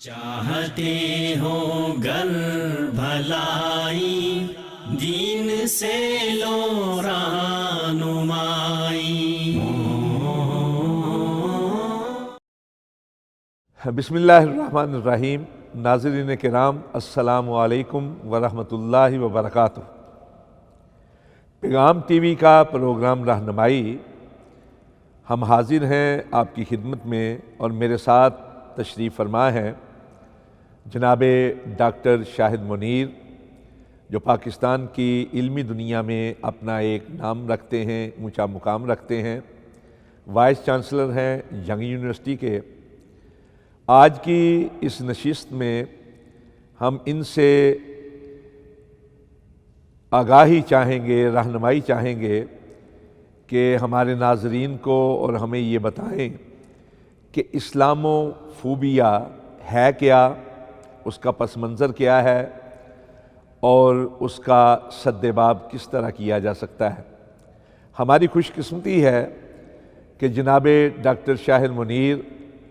چاہتے ہو گر بھلائی دین سے لو رہنمائی۔ بسم اللہ الرحمن الرحیم۔ ناظرین کرام، السلام علیکم ورحمۃ اللہ وبرکاتہ۔ پیغام ٹی وی کا پروگرام رہنمائی، ہم حاضر ہیں آپ کی خدمت میں، اور میرے ساتھ تشریف فرما ہے جناب ڈاکٹر شاہد منیر، جو پاکستان کی علمی دنیا میں اپنا ایک نام رکھتے ہیں، اونچا مقام رکھتے ہیں، وائس چانسلر ہیں ینگ یونیورسٹی کے۔ آج کی اس نشست میں ہم ان سے آگاہی چاہیں گے، رہنمائی چاہیں گے کہ ہمارے ناظرین کو اور ہمیں یہ بتائیں کہ اسلامو فوبیا ہے کیا، اس کا پس منظر کیا ہے، اور اس کا سد باب کس طرح کیا جا سکتا ہے۔ ہماری خوش قسمتی ہے کہ جناب ڈاکٹر شاہد منیر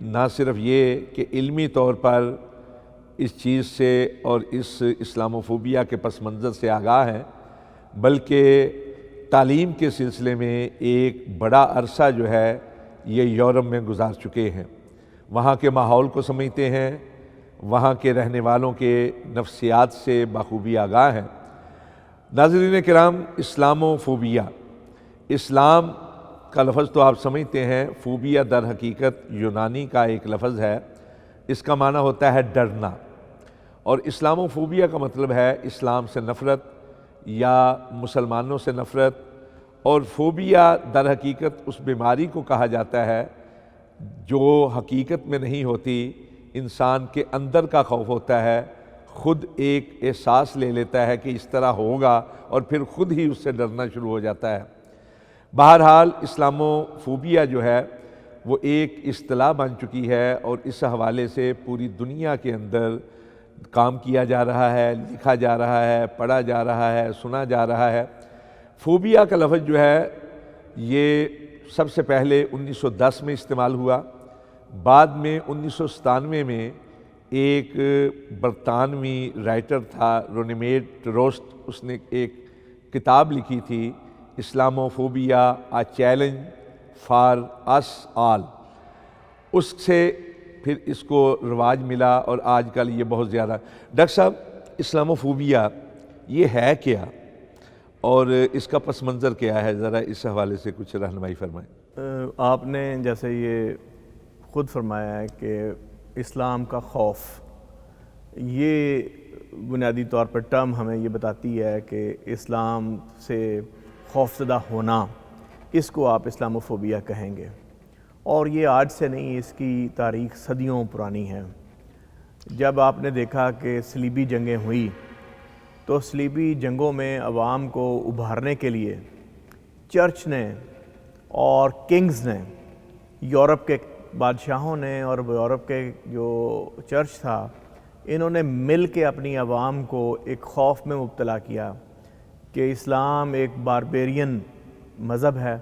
نہ صرف یہ کہ علمی طور پر اس چیز سے اور اس اسلاموفوبیا کے پس منظر سے آگاہ ہیں، بلکہ تعلیم کے سلسلے میں ایک بڑا عرصہ جو ہے یہ یورپ میں گزار چکے ہیں، وہاں کے ماحول کو سمجھتے ہیں، وہاں کے رہنے والوں کے نفسیات سے بخوبی آگاہ ہیں۔ ناظرین کرام، اسلاموفوبیا، اسلام کا لفظ تو آپ سمجھتے ہیں، فوبیا در حقیقت یونانی کا ایک لفظ ہے، اس کا معنی ہوتا ہے ڈرنا، اور اسلاموفوبیا کا مطلب ہے اسلام سے نفرت یا مسلمانوں سے نفرت، اور فوبیا در حقیقت اس بیماری کو کہا جاتا ہے جو حقیقت میں نہیں ہوتی، انسان کے اندر کا خوف ہوتا ہے، خود ایک احساس لے لیتا ہے کہ اس طرح ہوگا اور پھر خود ہی اس سے ڈرنا شروع ہو جاتا ہے۔ بہرحال اسلاموفوبیا جو ہے وہ ایک اصطلاح بن چکی ہے، اور اس حوالے سے پوری دنیا کے اندر کام کیا جا رہا ہے، لکھا جا رہا ہے، پڑھا جا رہا ہے، سنا جا رہا ہے۔ فوبیا کا لفظ جو ہے یہ سب سے پہلے 1910 میں استعمال ہوا، بعد میں 1997 میں ایک برطانوی رائٹر تھا رونیمیڈ روسٹ، اس نے ایک کتاب لکھی تھی، اسلاموفوبیا اے چیلنج فار اس آل، اس سے پھر اس کو رواج ملا، اور آج کل یہ بہت زیادہ۔ ڈاکٹر صاحب، اسلاموفوبیا یہ ہے کیا اور اس کا پس منظر کیا ہے؟ ذرا اس حوالے سے کچھ رہنمائی فرمائیں۔ آپ نے جیسے یہ خود فرمایا ہے کہ اسلام کا خوف، یہ بنیادی طور پر ٹرم ہمیں یہ بتاتی ہے کہ اسلام سے خوفزدہ ہونا، اس کو آپ اسلاموفوبیا کہیں گے، اور یہ آج سے نہیں، اس کی تاریخ صدیوں پرانی ہے۔ جب آپ نے دیکھا کہ صلیبی جنگیں ہوئی تو صلیبی جنگوں میں عوام کو ابھارنے کے لیے چرچ نے اور کنگز نے، یورپ کے بادشاہوں نے اور یورپ کے جو چرچ تھا، انہوں نے مل کے اپنی عوام کو ایک خوف میں مبتلا کیا کہ اسلام ایک باربیرین مذہب ہے،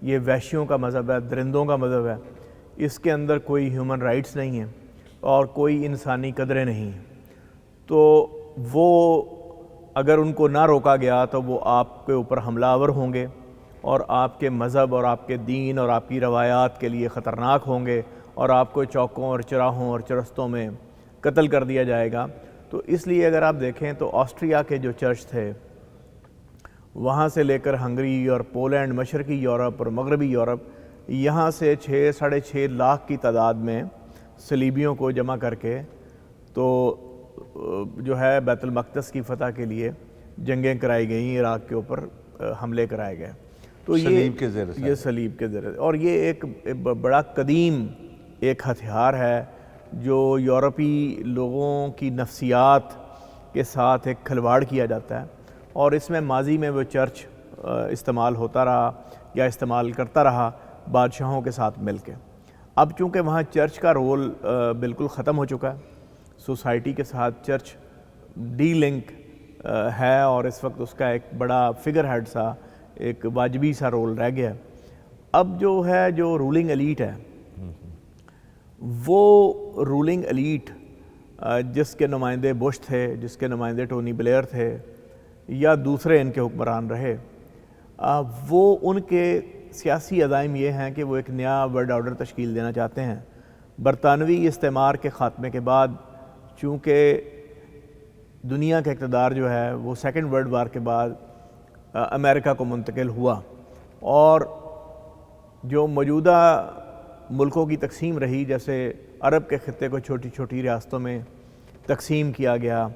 یہ وحشیوں کا مذہب ہے، درندوں کا مذہب ہے، اس کے اندر کوئی ہیومن رائٹس نہیں ہیں اور کوئی انسانی قدریں نہیں ہیں۔ تو وہ اگر ان کو نہ روکا گیا تو وہ آپ کے اوپر حملہ آور ہوں گے، اور آپ کے مذہب اور آپ کے دین اور آپ کی روایات کے لیے خطرناک ہوں گے، اور آپ کو چوکوں اور چراہوں اور چرستوں میں قتل کر دیا جائے گا۔ تو اس لیے اگر آپ دیکھیں تو آسٹریا کے جو چرچ تھے، وہاں سے لے کر ہنگری اور پولینڈ، مشرقی یورپ اور مغربی یورپ، یہاں سے 6.5 لاکھ کی تعداد میں صلیبیوں کو جمع کر کے تو جو ہے بیت المقدس کی فتح کے لیے جنگیں کرائی گئیں، عراق کے اوپر حملے کرائے گئے۔ تو صلیب کے زیر یہ صلیب کے ذریعے، اور یہ ایک بڑا قدیم ایک ہتھیار ہے جو یورپی لوگوں کی نفسیات کے ساتھ ایک کھلواڑ کیا جاتا ہے، اور اس میں ماضی میں وہ چرچ استعمال ہوتا رہا یا استعمال کرتا رہا بادشاہوں کے ساتھ مل کے۔ اب چونکہ وہاں چرچ کا رول بالکل ختم ہو چکا ہے، سوسائٹی کے ساتھ چرچ ڈی لنک ہے، اور اس وقت اس کا ایک بڑا فگر ہیڈ سا ایک واجبی سا رول رہ گیا ہے۔ اب جو ہے جو رولنگ ایلیٹ ہے، وہ رولنگ ایلیٹ جس کے نمائندے بش تھے، جس کے نمائندے ٹونی بلیئر تھے یا دوسرے ان کے حکمران رہے، وہ ان کے سیاسی عزائم یہ ہیں کہ وہ ایک نیا ورلڈ آرڈر تشکیل دینا چاہتے ہیں۔ برطانوی استعمار کے خاتمے کے بعد چونکہ دنیا کا اقتدار جو ہے وہ سیکنڈ ورلڈ وار کے بعد امریکہ کو منتقل ہوا، اور جو موجودہ ملکوں کی تقسیم رہی، جیسے عرب کے خطے کو چھوٹی چھوٹی ریاستوں میں تقسیم کیا گیا،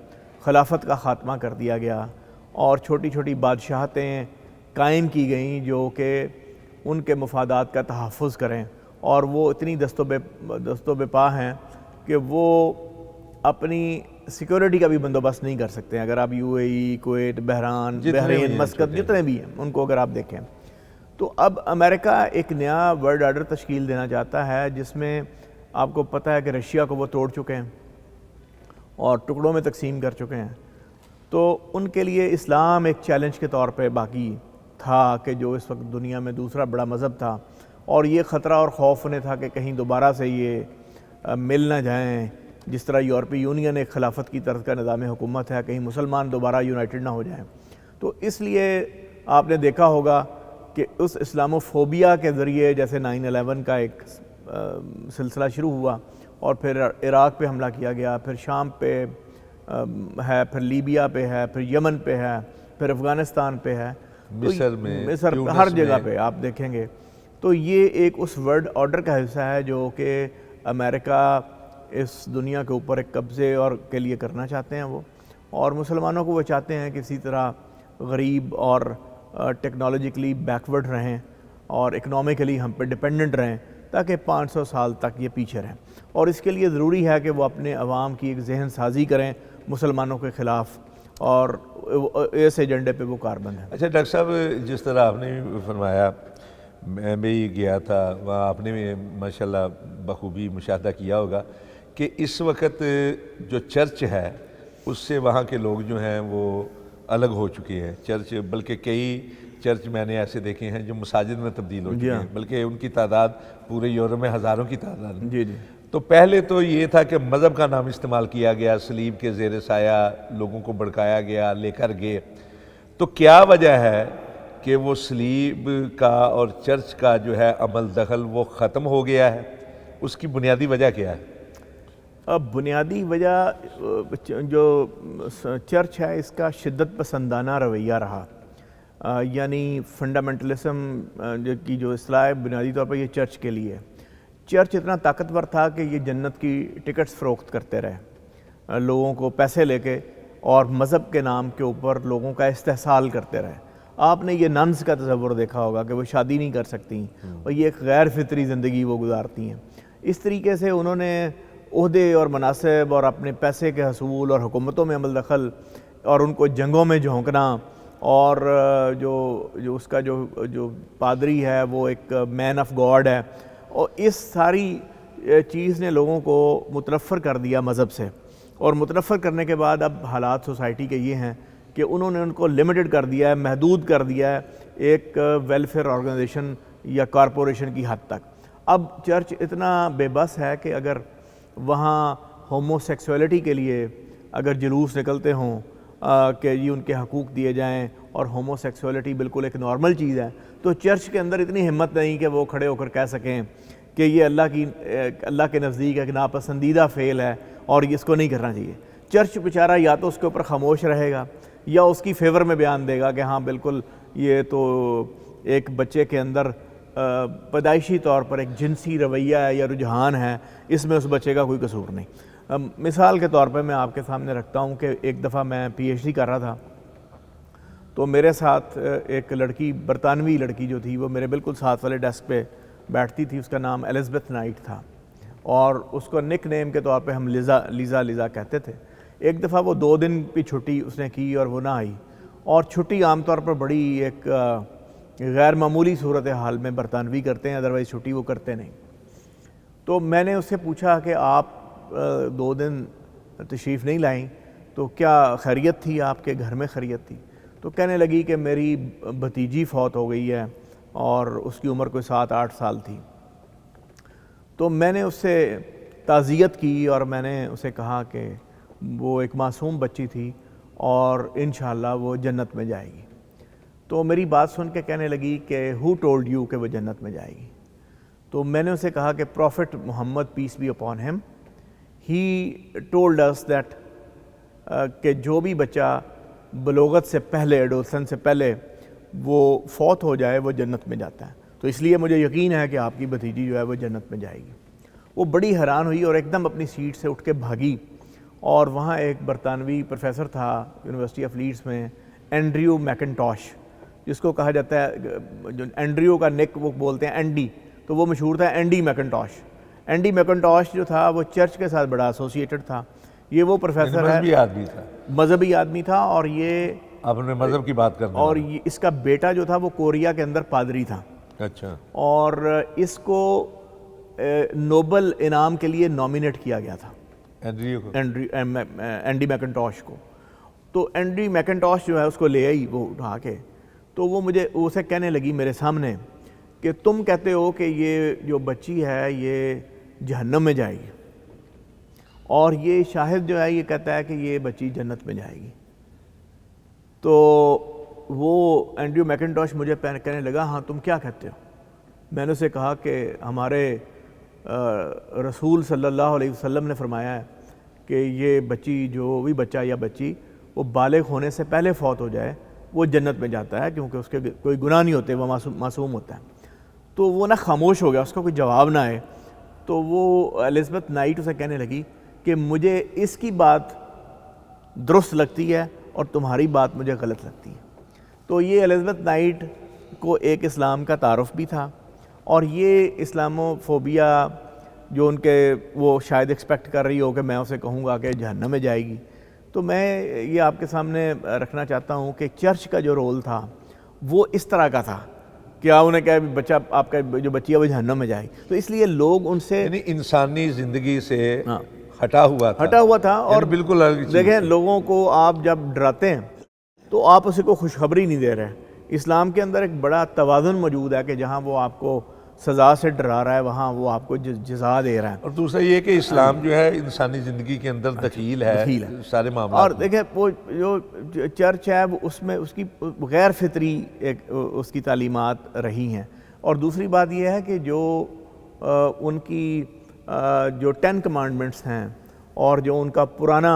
خلافت کا خاتمہ کر دیا گیا اور چھوٹی چھوٹی بادشاہتیں قائم کی گئیں جو کہ ان کے مفادات کا تحفظ کریں، اور وہ اتنی دست و بپا ہیں کہ وہ اپنی سیکورٹی کا بھی بندوبست نہیں کر سکتے ہیں۔ اگر آپ you a E, Kuwait, Bahrain, Muscat, جتنے بھی ہیں ان کو اگر آپ دیکھیں، تو اب امریکہ ایک نیا ورلڈ آرڈر تشکیل دینا چاہتا ہے جس میں آپ کو پتہ ہے کہ رشیا کو وہ توڑ چکے ہیں اور ٹکڑوں میں تقسیم کر چکے ہیں، تو ان کے لیے اسلام ایک چیلنج کے طور پہ باقی تھا کہ جو اس وقت دنیا میں دوسرا بڑا مذہب تھا، اور یہ خطرہ اور خوف انہیں تھا کہ کہیں دوبارہ سے یہ مل نہ جائیں، جس طرح یورپی یونین ایک خلافت کی طرز کا نظام حکومت ہے، کہیں مسلمان دوبارہ یونائٹڈ نہ ہو جائیں۔ تو اس لیے آپ نے دیکھا ہوگا کہ اس اسلاموفوبیا کے ذریعے جیسے 9/11 کا ایک سلسلہ شروع ہوا، اور پھر عراق پہ حملہ کیا گیا، پھر شام پہ ہے، پھر لیبیا پہ ہے، پھر یمن پہ ہے، پھر افغانستان پہ ہے، مصر ہر جگہ پہ آپ دیکھیں گے۔ تو یہ ایک اس ورلڈ آرڈر کا حصہ ہے جو کہ امریکہ اس دنیا کے اوپر ایک قبضے اور کے لیے کرنا چاہتے ہیں وہ، اور مسلمانوں کو وہ چاہتے ہیں کہ اسی طرح غریب اور ٹیکنالوجیکلی بیکورڈ رہیں اور اکنامکلی ہم پہ ڈپینڈنٹ رہیں، تاکہ 500 سال تک یہ پیچھے رہیں، اور اس کے لیے ضروری ہے کہ وہ اپنے عوام کی ایک ذہن سازی کریں مسلمانوں کے خلاف، اور اس ایجنڈے پہ وہ کاربند ہیں۔ اچھا ڈاکٹر صاحب، جس طرح آپ نے فرمایا، میں بھی گیا تھا وہاں، آپ نے بھی ماشاءاللہ بخوبی مشاہدہ کیا ہوگا کہ اس وقت جو چرچ ہے اس سے وہاں کے لوگ جو ہیں وہ الگ ہو چکے ہیں۔ چرچ، بلکہ کئی چرچ میں نے ایسے دیکھے ہیں جو مساجد میں تبدیل ہو چکے ہیں، بلکہ ان کی تعداد پورے یورپ میں ہزاروں کی تعداد ہے۔ جی جی۔ تو پہلے تو یہ تھا کہ مذہب کا نام استعمال کیا گیا، صلیب کے زیر سایہ لوگوں کو بھڑکایا گیا، لے کر گئے۔ تو کیا وجہ ہے کہ وہ صلیب کا اور چرچ کا جو ہے عمل دخل وہ ختم ہو گیا ہے؟ اس کی بنیادی وجہ کیا ہے؟ اب بنیادی وجہ جو چرچ ہے اس کا شدت پسندانہ رویہ رہا، یعنی فنڈامنٹلزم کی جو اصطلاح ہے بنیادی طور پر یہ چرچ کے لیے، چرچ اتنا طاقتور تھا کہ یہ جنت کی ٹکٹس فروخت کرتے رہے لوگوں کو پیسے لے کے، اور مذہب کے نام کے اوپر لوگوں کا استحصال کرتے رہے۔ آپ نے یہ ننس کا تصور دیکھا ہوگا کہ وہ شادی نہیں کر سکتی اور یہ ایک غیر فطری زندگی وہ گزارتی ہیں۔ اس طریقے سے انہوں نے عہدے اور مناصب اور اپنے پیسے کے حصول اور حکومتوں میں عمل دخل اور ان کو جنگوں میں جھونکنا، اور جو اس کا جو پادری ہے وہ ایک مین آف گاڈ ہے، اور اس ساری چیز نے لوگوں کو متنفر کر دیا مذہب سے، اور متنفر کرنے کے بعد اب حالات سوسائٹی کے یہ ہیں کہ انہوں نے ان کو لمیٹڈ کر دیا ہے، محدود کر دیا ہے ایک ویلفیئر آرگنائزیشن یا کارپوریشن کی حد تک۔ اب چرچ اتنا بے بس ہے کہ اگر وہاں ہومو سیکسولیٹی کے لیے اگر جلوس نکلتے ہوں کہ یہ ان کے حقوق دیے جائیں اور ہومو سیکسولیٹی بالکل ایک نارمل چیز ہے، تو چرچ کے اندر اتنی ہمت نہیں کہ وہ کھڑے ہو کر کہہ سکیں کہ یہ اللہ کے نزدیک ایک ناپسندیدہ فعل ہے اور اس کو نہیں کرنا چاہیے۔ چرچ بیچارہ یا تو اس کے اوپر خاموش رہے گا یا اس کی فیور میں بیان دے گا کہ ہاں بالکل یہ تو ایک بچے کے اندر پیدائشی طور پر ایک جنسی رویہ ہے یا رجحان ہے، اس میں اس بچے کا کوئی قصور نہیں۔ مثال کے طور پہ میں آپ کے سامنے رکھتا ہوں کہ ایک دفعہ میں پی ایچ ڈی کر رہا تھا، تو میرے ساتھ ایک لڑکی، برطانوی لڑکی جو تھی، وہ میرے بالکل ساتھ والے ڈیسک پہ بیٹھتی تھی، اس کا نام ایلزبتھ نائٹ تھا، اور اس کو نک نیم کے طور پہ ہم لیزا کہتے تھے۔ ایک دفعہ وہ 2 دن کی چھٹی اس نے کی اور وہ نہ آئی، اور چھٹی عام طور پر بڑی ایک غیر معمولی صورتحال میں برطانوی کرتے ہیں، ادروائز چھٹی وہ کرتے نہیں۔ تو میں نے اس سے پوچھا کہ آپ 2 دن تشریف نہیں لائیں تو کیا خیریت تھی، آپ کے گھر میں خیریت تھی؟ تو کہنے لگی کہ میری بھتیجی فوت ہو گئی ہے اور اس کی عمر کوئی 7-8 سال تھی۔ تو میں نے اس سے تعزیت کی اور میں نے اسے کہا کہ وہ ایک معصوم بچی تھی اور انشاءاللہ وہ جنت میں جائے گی. تو میری بات سن کے کہنے لگی کہ ہو ٹولڈ یو کہ وہ جنت میں جائے گی. تو میں نے اسے کہا کہ prophet Muhammad peace be upon him he told us that کہ جو بھی بچہ بلوغت سے پہلے ایڈولسن سے پہلے وہ فوت ہو جائے وہ جنت میں جاتا ہے. تو اس لیے مجھے یقین ہے کہ آپ کی بھتیجی جو ہے وہ جنت میں جائے گی. وہ بڑی حیران ہوئی اور ایک دم اپنی سیٹ سے اٹھ کے بھاگی. اور وہاں ایک برطانوی پروفیسر تھا یونیورسٹی آف لیڈس میں، اینڈریو میکنٹوش، جس کو کہا جاتا ہے، جو اینڈریو کا نک وہ بولتے ہیں اینڈی، تو وہ مشہور تھا اینڈی میکنٹوش. اینڈی میکنٹوش جو تھا وہ چرچ کے ساتھ بڑا ایسوسیٹڈ تھا. یہ وہ پروفیسر ہے، مذہبی آدمی تھا، مذہبی آدمی تھا. اور یہ آپ نے مذہب کی بات کرنا. اور اس کا بیٹا جو تھا وہ کوریا کے اندر پادری تھا. اچھا. اور اس کو نوبل انعام کے لیے نامینیٹ کیا گیا تھا اینڈی میکنٹوش کو. تو اینڈی میکنٹوش جو ہے اس کو لے آئی وہ اٹھا کے. تو وہ مجھے اسے کہنے لگی میرے سامنے کہ تم کہتے ہو کہ یہ جو بچی ہے یہ جہنم میں جائے گی، اور یہ شاہد جو ہے یہ کہتا ہے کہ یہ بچی جنت میں جائے گی. تو وہ اینڈریو میکنٹوش مجھے کہنے لگا ہاں تم کیا کہتے ہو؟ میں نے اسے کہا کہ ہمارے رسول صلی اللہ علیہ وسلم نے فرمایا ہے کہ یہ بچی، جو بھی بچہ یا بچی وہ بالغ ہونے سے پہلے فوت ہو جائے وہ جنت میں جاتا ہے، کیونکہ اس کے کوئی گناہ نہیں ہوتے، وہ معصوم ہوتا ہے. تو وہ نہ خاموش ہو گیا، اس کا کوئی جواب نہ آئے. تو وہ الزبتھ نائٹ اسے کہنے لگی کہ مجھے اس کی بات درست لگتی ہے اور تمہاری بات مجھے غلط لگتی ہے. تو یہ الزبتھ نائٹ کو ایک اسلام کا تعارف بھی تھا، اور یہ اسلامو فوبیا جو ان کے وہ شاید ایکسپیکٹ کر رہی ہو کہ میں اسے کہوں گا کہ جہنم میں جائے گی. تو میں یہ آپ کے سامنے رکھنا چاہتا ہوں کہ چرچ کا جو رول تھا وہ اس طرح کا تھا کہ آپ انہیں کہا بچہ آپ کا جو بچی ہے وہ جہنم میں جائے. تو اس لیے لوگ ان سے یعنی انسانی زندگی سے ہٹا ہوا تھا اور بالکل دیکھیں لوگوں کو آپ جب ڈراتے ہیں تو آپ اسے کو خوشخبری نہیں دے رہے. اسلام کے اندر ایک بڑا توازن موجود ہے کہ جہاں وہ آپ کو سزا سے ڈرا رہا ہے وہاں وہ آپ کو جزا دے رہا ہے. اور دوسرا یہ کہ اسلام جو ہے انسانی زندگی کے اندر دخیل ہے سارے معاملات. اور دیکھیں وہ جو چرچ ہے وہ اس میں اس کی غیر فطری ایک اس کی تعلیمات رہی ہیں. اور دوسری بات یہ ہے کہ جو ان کی جو 10 کمانڈمنٹس ہیں اور جو ان کا پرانا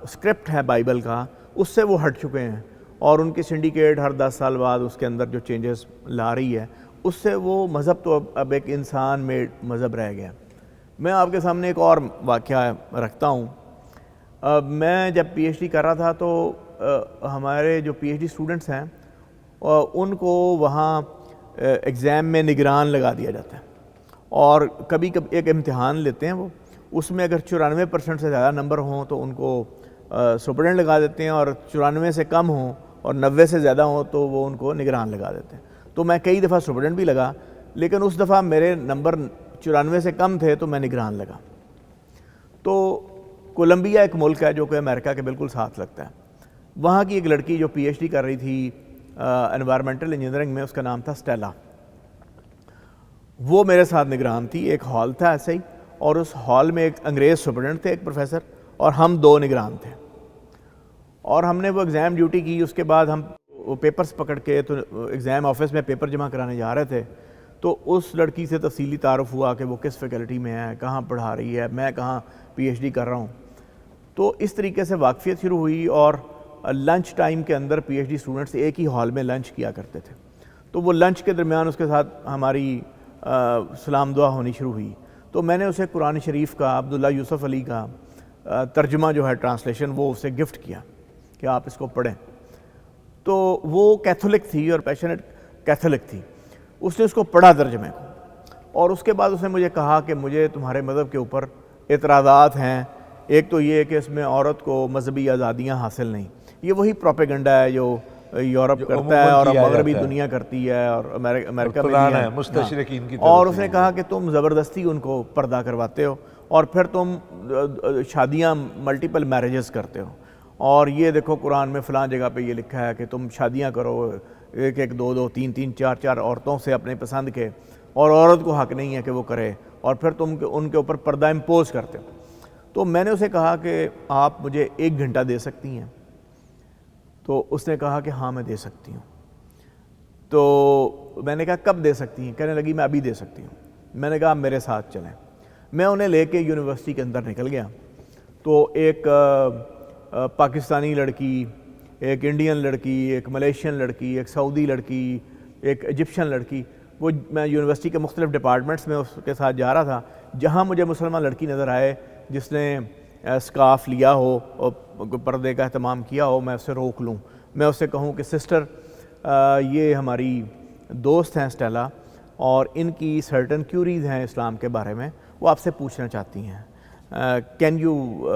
اسکرپٹ ہے بائبل کا، اس سے وہ ہٹ چکے ہیں. اور ان کی سنڈیکیٹ ہر 10 سال بعد اس کے اندر جو چینجز لا رہی ہے، اس سے وہ مذہب تو اب ایک انسان میڈ مذہب رہ گیا. میں آپ کے سامنے ایک اور واقعہ رکھتا ہوں. میں جب پی ایچ ڈی کر رہا تھا تو ہمارے جو پی ایچ ڈی اسٹوڈنٹس ہیں ان کو وہاں ایگزام میں نگران لگا دیا جاتا ہے. اور کبھی ایک امتحان لیتے ہیں وہ، اس میں اگر 94% سے زیادہ نمبر ہوں تو ان کو سپرڈنٹ لگا دیتے ہیں، اور 94 سے کم ہوں اور 90 سے زیادہ ہوں تو وہ ان کو نگران لگا دیتے ہیں. تو میں کئی دفعہ سپرڈنٹ بھی لگا، لیکن اس دفعہ میرے نمبر 94 سے کم تھے تو میں نگران لگا. تو کولمبیا ایک ملک ہے جو کہ امریکہ کے بالکل ساتھ لگتا ہے. وہاں کی ایک لڑکی جو پی ایچ ڈی کر رہی تھی انوائرمنٹل انجینئرنگ میں، اس کا نام تھا اسٹیلا. وہ میرے ساتھ نگران تھی. ایک ہال تھا ایسے ہی، اور اس ہال میں ایک انگریز سپرڈنٹ تھے، ایک پروفیسر، اور ہم 2 نگران تھے. اور ہم نے وہ ایگزام ڈیوٹی کی. اس کے بعد ہم وہ پیپرز پکڑ کے تو ایگزام آفس میں پیپر جمع کرانے جا رہے تھے. تو اس لڑکی سے تفصیلی تعارف ہوا کہ وہ کس فیکلٹی میں ہے، کہاں پڑھا رہی ہے، میں کہاں پی ایچ ڈی کر رہا ہوں. تو اس طریقے سے واقفیت شروع ہوئی. اور لنچ ٹائم کے اندر پی ایچ ڈی اسٹوڈنٹس ایک ہی ہال میں لنچ کیا کرتے تھے. تو وہ لنچ کے درمیان اس کے ساتھ ہماری سلام دعا ہونی شروع ہوئی. تو میں نے اسے قرآن شریف کا عبداللہ یوسف علی کا ترجمہ جو ہے ٹرانسلیشن وہ اسے گفٹ کیا کہ آپ اس کو پڑھیں. تو وہ کیتھولک تھی اور پیشنٹ کیتھولک تھی. اس نے اس کو پڑھا ترجمے کو، اور اس کے بعد اس نے مجھے کہا کہ مجھے تمہارے مذہب کے اوپر اعتراضات ہیں. ایک تو یہ کہ اس میں عورت کو مذہبی آزادیاں حاصل نہیں. یہ وہی پروپیگنڈا ہے جو یورپ کرتا ہے اور مغربی دنیا کرتی ہے اور امریکہ میں بھی ہے مستشرقین کی. اور اس نے کہا کہ تم زبردستی ان کو پردہ کرواتے ہو، اور پھر تم شادیاں ملٹیپل میریجز کرتے ہو. اور یہ دیکھو قرآن میں فلاں جگہ پہ یہ لکھا ہے کہ تم شادیاں کرو 1 2 2 3 3 4 4 عورتوں سے اپنے پسند کے. اور عورت کو حق نہیں ہے کہ وہ کرے، اور پھر تم ان کے اوپر پردہ امپوز کرتے ہو۔ تو میں نے اسے کہا کہ آپ مجھے 1 گھنٹہ دے سکتی ہیں؟ تو اس نے کہا کہ ہاں میں دے سکتی ہوں۔ تو میں نے کہا کب دے سکتی ہیں؟ کہنے لگی میں ابھی دے سکتی ہوں۔ میں نے کہا آپ میرے ساتھ چلیں۔ میں انہیں لے کے یونیورسٹی کے اندر نکل گیا، تو ایک پاکستانی لڑکی، ایک انڈین لڑکی، ایک ملیشین لڑکی، ایک سعودی لڑکی، ایک ایجپشن لڑکی، وہ میں یونیورسٹی کے مختلف ڈپارٹمنٹس میں اس کے ساتھ جا رہا تھا۔ جہاں مجھے مسلمان لڑکی نظر آئے جس نے اسکارف لیا ہو اور پردے کا اہتمام کیا ہو، میں اسے روک لوں، میں اسے کہوں کہ سسٹر یہ ہماری دوست ہیں اسٹیلا، اور ان کی سرٹن کیوریز ہیں اسلام کے بارے میں، وہ آپ سے پوچھنا چاہتی ہیں، can you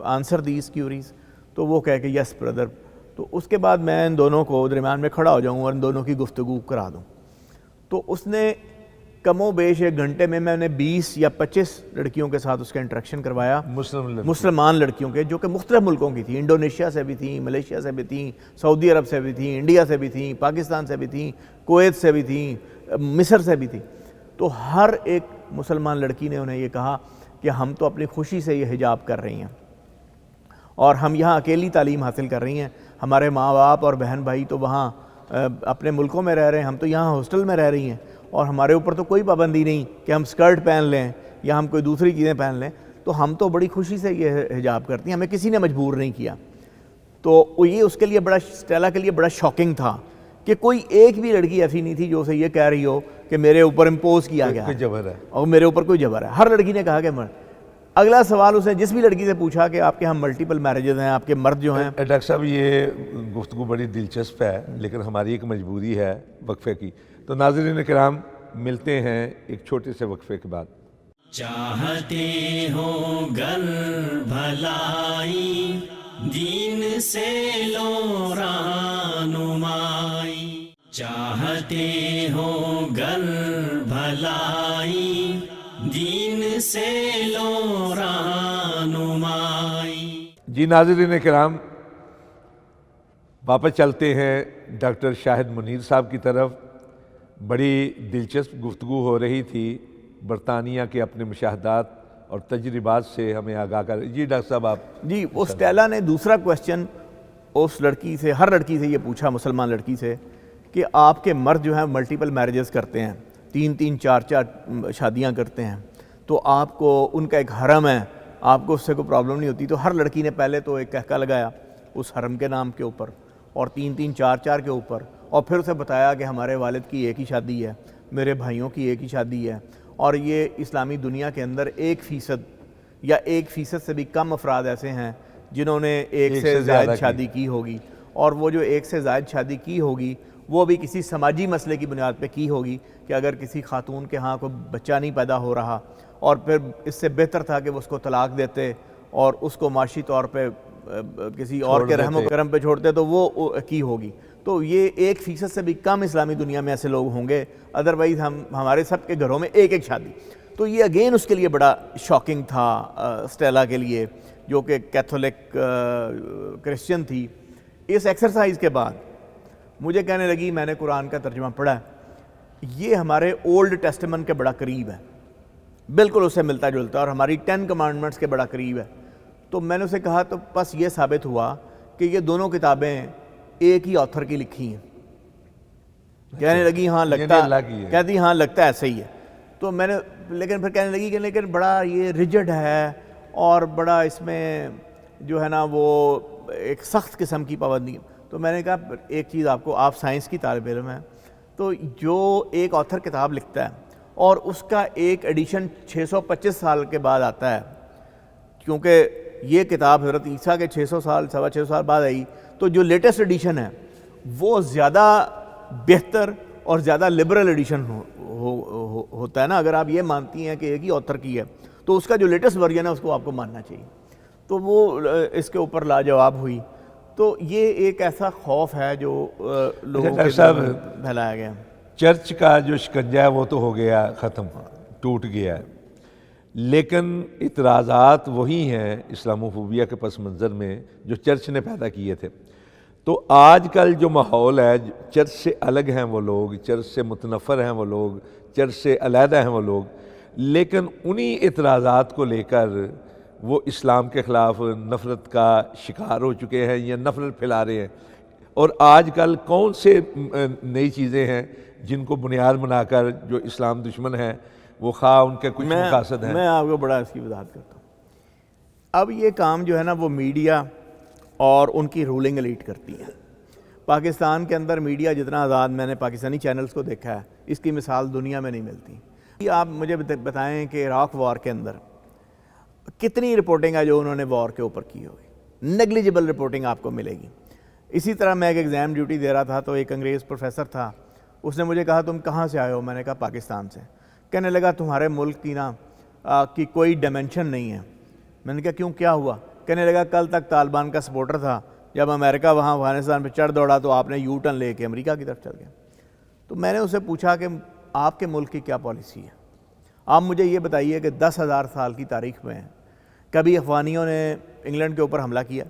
answer these queries? تو وہ کہہ کہ یس بردر۔ تو اس کے بعد میں ان دونوں کو درمیان میں کھڑا ہو جاؤں اور ان دونوں کی گفتگو کرا دوں۔ تو اس نے کم و بیش 1 گھنٹے میں نے 20 یا 25 لڑکیوں کے ساتھ اس کا انٹریکشن کروایا، مسلمان لڑکیوں کے، جو کہ مختلف ملکوں کی تھیں، انڈونیشیا سے بھی تھیں، ملیشیا سے بھی تھیں، سعودی عرب سے بھی تھیں، انڈیا سے بھی تھیں، پاکستان سے بھی تھیں، کویت سے بھی تھیں، مصر سے بھی تھیں۔ تو ہر ایک مسلمان لڑکی نے انہیں یہ کہا کہ ہم تو اپنی خوشی سے یہ حجاب کر رہی ہیں، اور ہم یہاں اکیلی تعلیم حاصل کر رہی ہیں، ہمارے ماں باپ اور بہن بھائی تو وہاں اپنے ملکوں میں رہ رہے ہیں، ہم تو یہاں ہاسٹل میں رہ رہی ہیں، اور ہمارے اوپر تو کوئی پابندی نہیں کہ ہم اسکرٹ پہن لیں یا ہم کوئی دوسری چیزیں پہن لیں، تو ہم تو بڑی خوشی سے یہ حجاب کرتی ہیں، ہمیں کسی نے مجبور نہیں کیا۔ تو یہ اس کے لیے بڑا، اسٹیلا کے لیے بڑا شاکنگ تھا کہ کوئی ایک بھی لڑکی ایسی نہیں تھی جو اسے یہ کہہ رہی ہو کہ میرے اوپر امپوز کیا گیا ہے اور میرے اوپر کوئی جبر ہے۔ ہر لڑکی نے کہا کہ اگلا سوال اس نے جس بھی لڑکی سے پوچھا کہ آپ کے ہم ملٹیپل میرجز ہیں، آپ کے مرد جو ہیں۔ ڈاکٹر صاحب یہ گفتگو بڑی دلچسپ ہے، لیکن ہماری ایک مجبوری ہے وقفے کی، تو ناظرین کرام ملتے ہیں ایک چھوٹے سے وقفے کے بعد۔ چاہتے ہو گر بھلائی، دین سے لو رہنمائی، چاہتے ہو گر بھلائی، دین سے لو رہنمائی۔ جی ناظرین کرام، واپس چلتے ہیں ڈاکٹر شاہد منیر صاحب کی طرف۔ بڑی دلچسپ گفتگو ہو رہی تھی، برطانیہ کے اپنے مشاہدات اور تجربات سے ہمیں آگاہ کر۔ جی ڈاکٹر صاحب آپ۔ جی، اس اسٹیلا نے دوسرا کویسچن اس لڑکی سے، ہر لڑکی سے یہ پوچھا، مسلمان لڑکی سے، کہ آپ کے مرد جو ہیں ملٹیپل میرجز کرتے ہیں، 3 4 شادیاں کرتے ہیں، تو آپ کو ان کا ایک حرم ہے، آپ کو اس سے کوئی پرابلم نہیں ہوتی؟ تو ہر لڑکی نے پہلے تو ایک کہکہ لگایا اس حرم کے نام کے اوپر، اور 3 4 کے اوپر، اور پھر اسے بتایا کہ ہمارے والد کی ایک ہی شادی ہے، میرے بھائیوں کی ایک ہی شادی ہے، اور یہ اسلامی دنیا کے اندر 1% یا 1% سے بھی کم افراد ایسے ہیں جنہوں نے ایک سے زائد شادی کی ہوگی، اور وہ جو 1 سے زائد شادی کی ہوگی وہ بھی کسی سماجی مسئلے کی بنیاد پہ کی ہوگی کہ اگر کسی خاتون کے ہاں کوئی بچہ نہیں پیدا ہو رہا، اور پھر اس سے بہتر تھا کہ وہ اس کو طلاق دیتے اور اس کو معاشی طور پہ کسی اور کے رحم و کرم پہ چھوڑتے، تو وہ کی ہوگی۔ تو یہ 1% سے بھی کم اسلامی دنیا میں ایسے لوگ ہوں گے، ادروائز ہمارے سب کے گھروں میں ایک شادی۔ تو یہ اگین اس کے لیے بڑا شاکنگ تھا اسٹیلا کے لیے، جو کہ کیتھولک کرسچن تھی۔ اس ایکسرسائز کے بعد مجھے کہنے لگی، میں نے قرآن کا ترجمہ پڑھا ہے، یہ ہمارے اولڈ ٹیسٹمنٹ کے بڑا قریب ہے، بالکل اس سے ملتا جلتا ہے، اور ہماری 10 کمانڈمنٹس کے بڑا قریب ہے۔ تو میں نے اسے کہا، تو بس یہ ثابت ہوا کہ یہ دونوں کتابیں ایک ہی آتھر کی لکھی ہیں۔ کہنے لگی ہاں لگتا، کہتی ہاں لگتا ایسا ہی ہے۔ تو میں نے، لیکن پھر کہنے لگی کہ لیکن بڑا یہ ریجڈ ہے، اور بڑا اس میں جو ہے نا وہ ایک سخت قسم کی پابندی۔ تو میں نے کہا ایک چیز آپ کو، آپ سائنس کی طالب علم ہیں، تو جو ایک آتھر کتاب لکھتا ہے اور اس کا ایک ایڈیشن 625 سال کے بعد آتا ہے، کیونکہ یہ کتاب حضرت عیسیٰ کے 600 سال 625 سال بعد آئی، تو جو لیٹسٹ ایڈیشن ہے وہ زیادہ بہتر اور زیادہ لبرل ایڈیشن ہوتا ہے نا۔ اگر آپ یہ مانتی ہیں کہ ایک ہی آتھر کی ہے تو اس کا جو لیٹسٹ ورژن ہے اس کو آپ کو ماننا چاہیے۔ تو وہ اس کے اوپر لاجواب ہوئی۔ تو یہ ایک ایسا خوف ہے جو لوگوں کے دل میں پھیلایا گیا۔ چرچ کا جو شکنجہ ہے وہ تو ہو گیا، ختم، ٹوٹ گیا ہے، لیکن اعتراضات وہی ہیں اسلاموفوبیا کے پس منظر میں جو چرچ نے پیدا کیے تھے۔ تو آج کل جو ماحول ہے، چرچ سے الگ ہیں وہ لوگ، چرچ سے متنفر ہیں وہ لوگ، چرچ سے علیحدہ ہیں وہ لوگ، لیکن انہی اعتراضات کو لے کر وہ اسلام کے خلاف نفرت کا شکار ہو چکے ہیں یا نفرت پھیلا رہے ہیں۔ اور آج کل کون سے نئی چیزیں ہیں جن کو بنیاد بنا کر جو اسلام دشمن ہیں وہ خواہ ان کے کچھ مقاصد ہیں؟ میں آپ کو بڑا اس کی وضاحت کرتا ہوں۔ اب یہ کام جو ہے نا وہ میڈیا اور ان کی رولنگ ایلیٹ کرتی ہے۔ پاکستان کے اندر میڈیا جتنا آزاد میں نے پاکستانی چینلز کو دیکھا ہے، اس کی مثال دنیا میں نہیں ملتی۔ آپ مجھے بتائیں کہ عراق وار کے اندر کتنی رپورٹنگ ہے جو انہوں نے وار کے اوپر کی ہوگی، نیگلیجبل رپورٹنگ آپ کو ملے گی۔ اسی طرح میں ایک ایگزام ڈیوٹی دے رہا تھا تو ایک انگریز پروفیسر تھا، اس نے مجھے کہا تم کہاں سے آئے ہو؟ میں نے کہا پاکستان سے۔ کہنے لگا تمہارے ملک کی کوئی ڈائمنشن نہیں ہے۔ میں نے کہا کیوں، کیا ہوا؟ کہنے لگا کل تک طالبان کا سپورٹر تھا، جب امریکہ وہاں افغانستان پہ چڑھ دوڑا تو آپ نے یو ٹرن لے کے امریکہ کی طرف چل گئے۔ تو میں نے اسے پوچھا کہ آپ کے ملک کی کیا پالیسی ہے؟ آپ مجھے یہ بتائیے کہ 10,000 سال کی تاریخ میں کبھی افغانیوں نے انگلینڈ کے اوپر حملہ کیا؟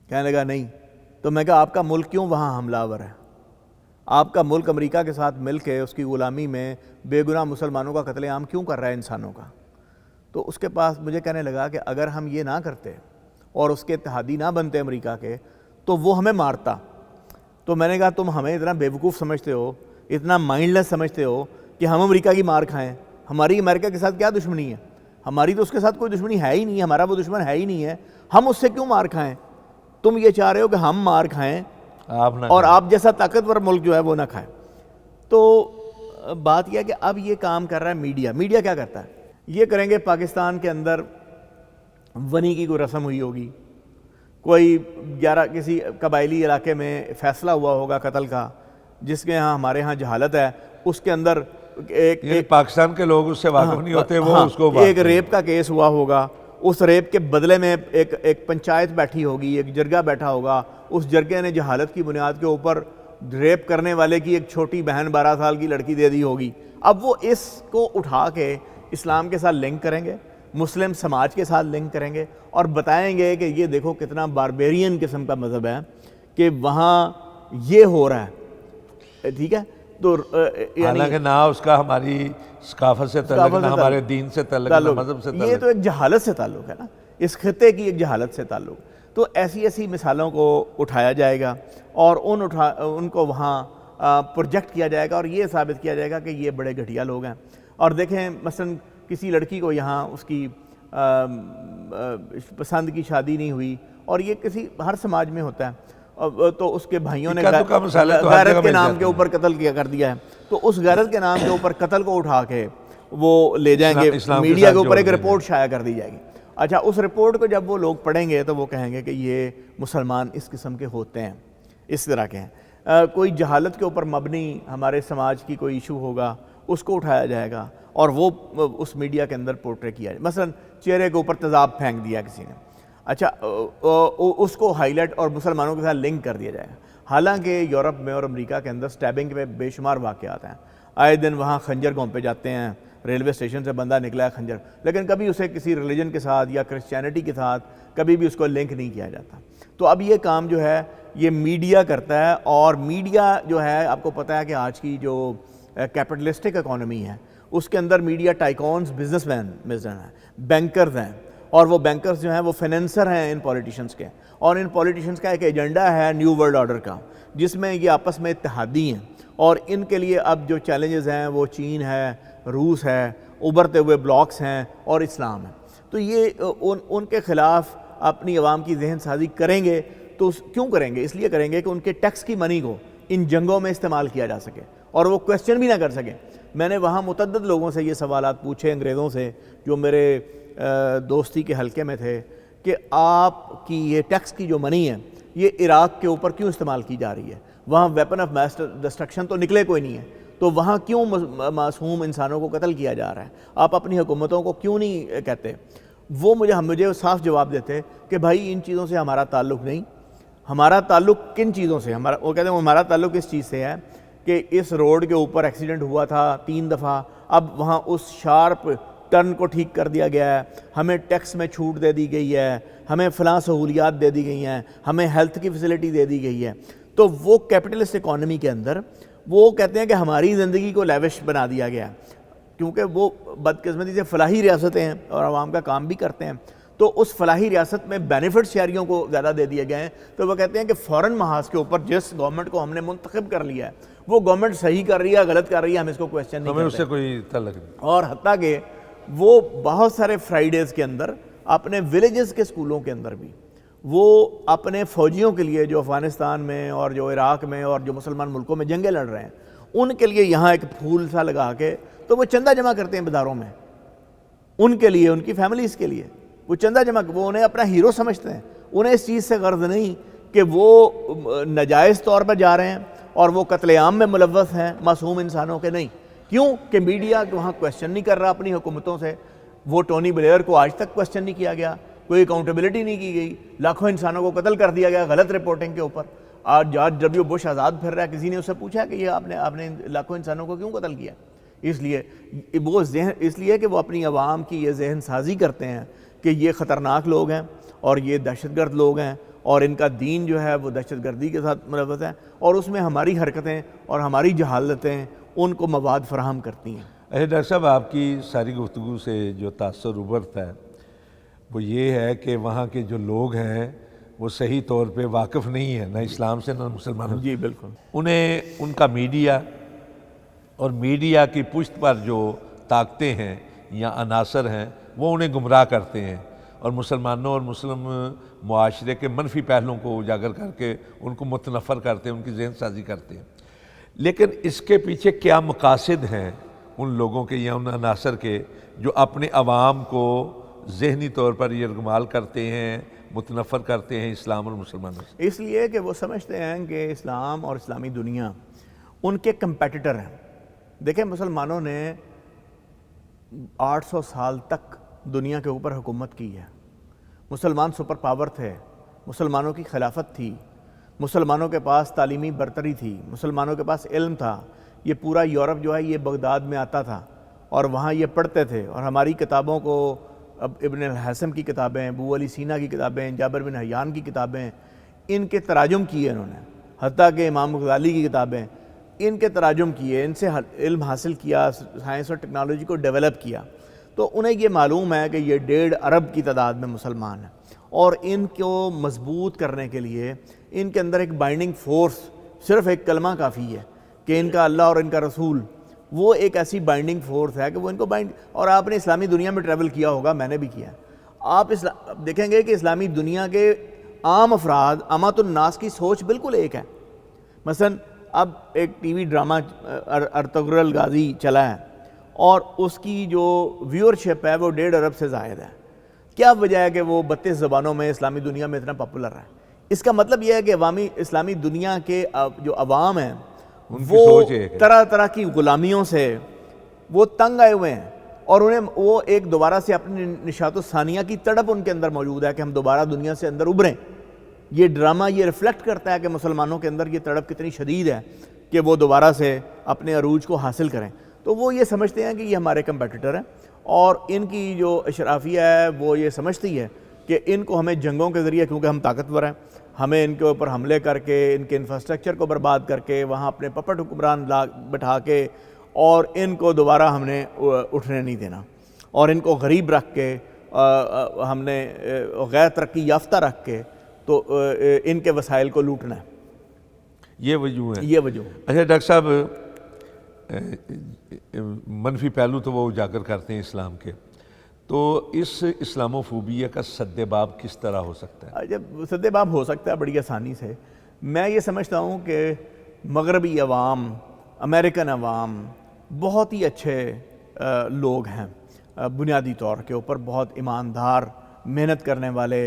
کہنے لگا نہیں۔ تو میں کہا آپ کا ملک کیوں وہاں حملہ آور ہے؟ آپ کا ملک امریکہ کے ساتھ مل کے اس کی غلامی میں بے گناہ مسلمانوں کا قتل عام کیوں کر رہا ہے انسانوں کا؟ تو اس کے پاس مجھے کہنے لگا کہ اگر ہم یہ نہ کرتے اور اس کے اتحادی نہ بنتے امریکہ کے تو وہ ہمیں مارتا۔ تو میں نے کہا تم ہمیں اتنا بیوقوف سمجھتے ہو، اتنا مائنڈ لیس سمجھتے ہو کہ ہم امریکہ کی مار کھائیں؟ ہماری امریکہ کے ساتھ کیا دشمنی ہے؟ ہماری تو اس کے ساتھ کوئی دشمنی ہے ہی نہیں، ہمارا وہ دشمن ہے ہی نہیں ہے، ہم اس سے کیوں مار کھائیں؟ تم یہ چاہ رہے ہو کہ ہم مار کھائیں اور آپ جیسا طاقتور ملک جو ہے وہ نہ کھائے۔ تو بات یہ ہے کہ اب یہ کام کر رہا ہے میڈیا۔ میڈیا کیا کرتا ہے؟ یہ کریں گے پاکستان کے اندر ونی کی کوئی رسم ہوئی ہوگی، کوئی کسی قبائلی علاقے میں فیصلہ ہوا ہوگا قتل کا، جس کے ہاں ہمارے ہاں جہالت ہے، اس کے اندر ایک پاکستان کے لوگ اس سے واقف نہیں ہوتے، وہ اس کو ایک ریپ کا کیس ہوا ہوگا، اس ریپ کے بدلے میں ایک پنچایت بیٹھی ہوگی، ایک جرگہ بیٹھا ہوگا، اس جرگے نے جہالت کی بنیاد کے اوپر ریپ کرنے والے کی ایک چھوٹی بہن 12 سال کی لڑکی دے دی ہوگی۔ اب وہ اس کو اٹھا کے اسلام کے ساتھ لنک کریں گے، مسلم سماج کے ساتھ لنک کریں گے اور بتائیں گے کہ یہ دیکھو کتنا باربیرین قسم کا مذہب ہے کہ وہاں یہ ہو رہا ہے، ٹھیک ہے؟ تو حالانکہ نہ اس کا ہماری ثقافت سے تعلق، نہ ہمارے دین سے تعلق، نہ مذہب سے تعلق، یہ تو ایک جہالت سے تعلق ہے نا، اس خطے کی ایک جہالت سے تعلق۔ تو ایسی مثالوں کو اٹھایا جائے گا اور ان کو وہاں پروجیکٹ کیا جائے گا اور یہ ثابت کیا جائے گا کہ یہ بڑے گھٹیا لوگ ہیں۔ اور دیکھیں مثلا کسی لڑکی کو یہاں اس کی پسند کی شادی نہیں ہوئی، اور یہ ہر سماج میں ہوتا ہے، تو اس کے بھائیوں نے غیرت کے نام کے اوپر قتل کر دیا ہے، تو اس غیرت کے نام کے اوپر قتل کو اٹھا کے وہ لے جائیں گے میڈیا کے اوپر، ایک رپورٹ شائع کر دی جائے گی۔ اچھا، اس رپورٹ کو جب وہ لوگ پڑھیں گے تو وہ کہیں گے کہ یہ مسلمان اس قسم کے ہوتے ہیں، اس طرح کے ہیں۔ کوئی جہالت کے اوپر مبنی ہمارے سماج کی کوئی ایشو ہوگا، اس کو اٹھایا جائے گا اور وہ اس میڈیا کے اندر پورٹری کیا جائے۔ مثلا چہرے کے اوپر تیزاب پھینک دیا کسی نے، اچھا اس کو ہائی لائٹ اور مسلمانوں کے ساتھ لنک کر دیا جائے گا۔ حالانکہ یورپ میں اور امریکہ کے اندر سٹیبنگ پہ بے شمار واقعات ہیں، آئے دن وہاں خنجر گھونپے جاتے ہیں، ریلوے اسٹیشن سے بندہ نکلا ہے خنجر، لیکن کبھی اسے کسی ریلیجن کے ساتھ یا کرسچینٹی کے ساتھ کبھی بھی اس کو لنک نہیں کیا جاتا۔ تو اب یہ کام جو ہے یہ میڈیا کرتا ہے، اور میڈیا جو ہے آپ کو پتہ ہے کہ آج کی جو کیپٹلسٹک اکانومی ہے اس کے اندر میڈیا ٹائکونز، بزنس مین ہیں، بینکرز ہیں، اور وہ بینکرز جو ہیں وہ فائنینسر ہیں ان پولیٹیشنز کے، اور ان پولیٹیشنز کا ایک ایجنڈا ہے نیو ورلڈ آرڈر کا، جس میں یہ آپس میں اتحادی ہیں، اور ان کے لیے اب جو چیلنجز ہیں وہ چین ہے، روس ہے، ابھرتے ہوئے بلاکس ہیں اور اسلام ہے۔ تو یہ ان کے خلاف اپنی عوام کی ذہن سازی کریں گے، تو کیوں کریں گے؟ اس لیے کریں گے کہ ان کے ٹیکس کی منی کو ان جنگوں میں استعمال کیا جا سکے اور وہ کویسچن بھی نہ کر سکیں۔ میں نے وہاں متعدد لوگوں سے یہ سوالات پوچھے، انگریزوں سے جو میرے دوستی کے حلقے میں تھے، کہ آپ کی یہ ٹیکس کی جو منی ہے یہ عراق کے اوپر کیوں استعمال کی جا رہی ہے؟ وہاں ویپن آف میس ڈسٹرکشن تو نکلے کوئی نہیں ہے، تو وہاں کیوں معصوم انسانوں کو قتل کیا جا رہا ہے؟ آپ اپنی حکومتوں کو کیوں نہیں کہتے؟ وہ مجھے صاف جواب دیتے کہ بھائی ان چیزوں سے ہمارا تعلق نہیں، ہمارا تعلق کن چیزوں سے؟ وہ کہتے ہیں ہمارا تعلق اس چیز سے ہے کہ اس روڈ کے اوپر ایکسیڈنٹ ہوا تھا 3 دفعہ، اب وہاں اس شارپ ٹرن کو ٹھیک کر دیا گیا ہے، ہمیں ٹیکس میں چھوٹ دے دی گئی ہے، ہمیں فلاں سہولیات دے دی گئی ہیں، ہمیں ہیلتھ کی فیسلٹی دے دی گئی ہے. تو وہ کیپٹلسٹ اکانومی کے اندر وہ کہتے ہیں کہ ہماری زندگی کو لیوش بنا دیا گیا ہے، کیونکہ وہ بدقسمتی سے فلاحی ریاستیں ہیں اور عوام کا کام بھی کرتے ہیں. تو اس فلاحی ریاست میں بینیفٹ شہریوں کو زیادہ دے دیے گئے ہیں. تو وہ کہتے ہیں کہ فوراً محاذ کے اوپر جس گورنمنٹ کو ہم نے منتخب کر لیا ہے وہ گورنمنٹ صحیح کر رہی ہے غلط کر رہی ہے، ہم اس کو کویسچن نہیں ہمیں اس کرتے. سے کوئی تعلق نہیں. اور حتیٰ کہ وہ بہت سارے فرائیڈیز کے اندر اپنے ولیجز کے اسکولوں کے اندر بھی وہ اپنے فوجیوں کے لیے جو افغانستان میں اور جو عراق میں اور جو مسلمان ملکوں میں جنگیں لڑ رہے ہیں ان کے لیے یہاں ایک پھول سا لگا کے تو وہ چندہ جمع کرتے ہیں بازاروں میں ان کے لیے، ان کی فیملیز کے لیے. وہ چندہ جمع، وہ انہیں اپنا ہیرو سمجھتے ہیں. انہیں اس چیز سے غرض نہیں کہ وہ ناجائز طور پر جا رہے ہیں اور وہ قتل عام میں ملوث ہیں معصوم انسانوں کے. نہیں، کیوں کہ میڈیا وہاں کویسچن نہیں کر رہا اپنی حکومتوں سے. وہ ٹونی بلیئر کو آج تک کویسچن نہیں کیا گیا، کوئی اکاؤنٹیبلٹی نہیں کی گئی، لاکھوں انسانوں کو قتل کر دیا گیا غلط رپورٹنگ کے اوپر. آج جارج ڈبلیو بش آزاد پھر رہا ہے، کسی نے اس سے پوچھا کہ یہ آپ نے لاکھوں انسانوں کو کیوں قتل کیا؟ اس لیے کہ وہ اپنی عوام کی یہ ذہن سازی کرتے ہیں کہ یہ خطرناک لوگ ہیں اور یہ دہشت گرد لوگ ہیں اور ان کا دین جو ہے وہ دہشت گردی کے ساتھ ملوث ہے، اور اس میں ہماری حرکتیں اور ہماری جہالتیں ان کو مواد فراہم کرتی ہیں. اچھا ڈاکٹر صاحب، آپ کی ساری گفتگو سے جو تاثر ابھرتا ہے وہ یہ ہے کہ وہاں کے جو لوگ ہیں وہ صحیح طور پہ واقف نہیں ہیں، نہ اسلام سے نہ مسلمانوں سے. جی بالکل. انہیں ان کا میڈیا اور میڈیا کی پشت پر جو طاقتیں ہیں یا عناصر ہیں وہ انہیں گمراہ کرتے ہیں اور مسلمانوں اور مسلم معاشرے کے منفی پہلوؤں کو اجاگر کر کے ان کو متنفر کرتے ہیں، ان کی ذہن سازی کرتے ہیں. لیکن اس کے پیچھے کیا مقاصد ہیں ان لوگوں کے یا ان عناصر کے جو اپنے عوام کو ذہنی طور پر یرغمال کرتے ہیں، متنفر کرتے ہیں اسلام اور مسلمانوں سے؟ اس لیے کہ وہ سمجھتے ہیں کہ اسلام اور اسلامی دنیا ان کے کمپیٹیٹر ہیں. دیکھیں، مسلمانوں نے 800 سال تک دنیا کے اوپر حکومت کی ہے. مسلمان سپر پاور تھے، مسلمانوں کی خلافت تھی، مسلمانوں کے پاس تعلیمی برتری تھی، مسلمانوں کے پاس علم تھا. یہ پورا یورپ جو ہے یہ بغداد میں آتا تھا اور وہاں یہ پڑھتے تھے. اور ہماری کتابوں کو اب ابن الحسم کی کتابیں، ابو علی سینا کی کتابیں، جابر بن حیان کی کتابیں، ان کے تراجم کیے انہوں نے. حتیٰ کہ امام غزالی کی کتابیں، ان کے تراجم کیے، ان سے علم حاصل کیا، سائنس اور ٹیکنالوجی کو ڈیولپ کیا. تو انہیں یہ معلوم ہے کہ یہ 1.5 ارب کی تعداد میں مسلمان ہیں اور ان کو مضبوط کرنے کے لیے ان کے اندر ایک بائنڈنگ فورس، صرف ایک کلمہ کافی ہے کہ ان کا اللہ اور ان کا رسول، وہ ایک ایسی بائنڈنگ فورس ہے کہ وہ ان کو بائنڈ. اور آپ نے اسلامی دنیا میں ٹریول کیا ہوگا، میں نے بھی کیا. آپ دیکھیں گے کہ اسلامی دنیا کے عام افراد، عامۃ الناس کی سوچ بالکل ایک ہے. مثلا اب ایک T V drama Ertugrul Ghazi چلا ہے اور اس کی جو ویورشپ ہے وہ 1.5 ارب سے زائد ہے. کیا وجہ ہے کہ وہ 32 زبانوں میں اسلامی دنیا میں اتنا پاپولر ہے؟ اس کا مطلب یہ ہے کہ اسلامی دنیا کے جو عوام ہیں وہ طرح طرح کی غلامیوں سے وہ تنگ آئے ہوئے ہیں اور انہیں وہ ایک دوبارہ سے اپنی نشاط الثانیہ کی تڑپ ان کے اندر موجود ہے کہ ہم دوبارہ دنیا سے اندر ابھریں. یہ ڈرامہ یہ ریفلیکٹ کرتا ہے کہ مسلمانوں کے اندر یہ تڑپ کتنی شدید ہے کہ وہ دوبارہ سے اپنے عروج کو حاصل کریں. تو وہ یہ سمجھتے ہیں کہ یہ ہمارے کمپیٹیٹر ہیں اور ان کی جو اشرافیہ ہے وہ یہ سمجھتی ہے کہ ان کو ہمیں جنگوں کے ذریعے، کیونکہ ہم طاقتور ہیں، ہمیں ان کے اوپر حملے کر کے ان کے انفراسٹرکچر کو برباد کر کے وہاں اپنے پپٹ حکمران بٹھا کے اور ان کو دوبارہ ہم نے اٹھنے نہیں دینا اور ان کو غریب رکھ کے ہم نے غیر ترقی یافتہ رکھ کے تو ان کے وسائل کو لوٹنا ہے. یہ وجوہ ہے. یہ وجوہ. اچھا ڈاکٹر صاحب، منفی پہلو تو وہ اجاگر کرتے ہیں اسلام کے، تو اس اسلاموفوبیا کا سدباب کس طرح ہو سکتا ہے؟ جب سدباب ہو سکتا ہے بڑی آسانی سے. میں یہ سمجھتا ہوں کہ مغربی عوام، امریکن عوام بہت ہی اچھے لوگ ہیں، بنیادی طور کے اوپر بہت ایماندار، محنت کرنے والے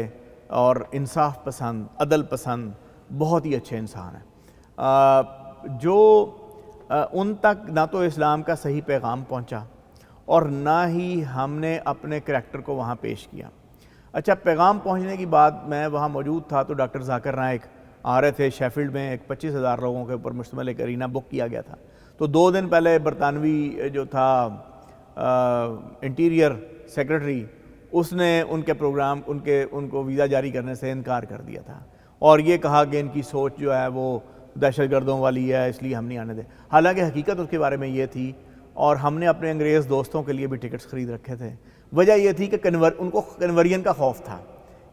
اور انصاف پسند، عدل پسند، بہت ہی اچھے انسان ہیں جو ان تک نہ تو اسلام کا صحیح پیغام پہنچا اور نہ ہی ہم نے اپنے کریکٹر کو وہاں پیش کیا. اچھا، پیغام پہنچنے کی بات، میں وہاں موجود تھا تو ڈاکٹر ذاکر نائک آ رہے تھے شیفیلڈ میں، ایک 25,000 لوگوں کے اوپر مشتمل ایک ارینا بک کیا گیا تھا. تو 2 دن پہلے برطانوی جو تھا انٹیریئر سیکرٹری، اس نے ان کے پروگرام ان کو ویزا جاری کرنے سے انکار کر دیا تھا اور یہ کہا کہ ان کی سوچ جو ہے وہ دہشت گردوں والی ہے، اس لیے ہم نہیں آنے دیں۔ حالانکہ حقیقت اس کے بارے میں یہ تھی، اور ہم نے اپنے انگریز دوستوں کے لیے بھی ٹکٹس خرید رکھے تھے۔ وجہ یہ تھی کہ ان کو کنورین کا خوف تھا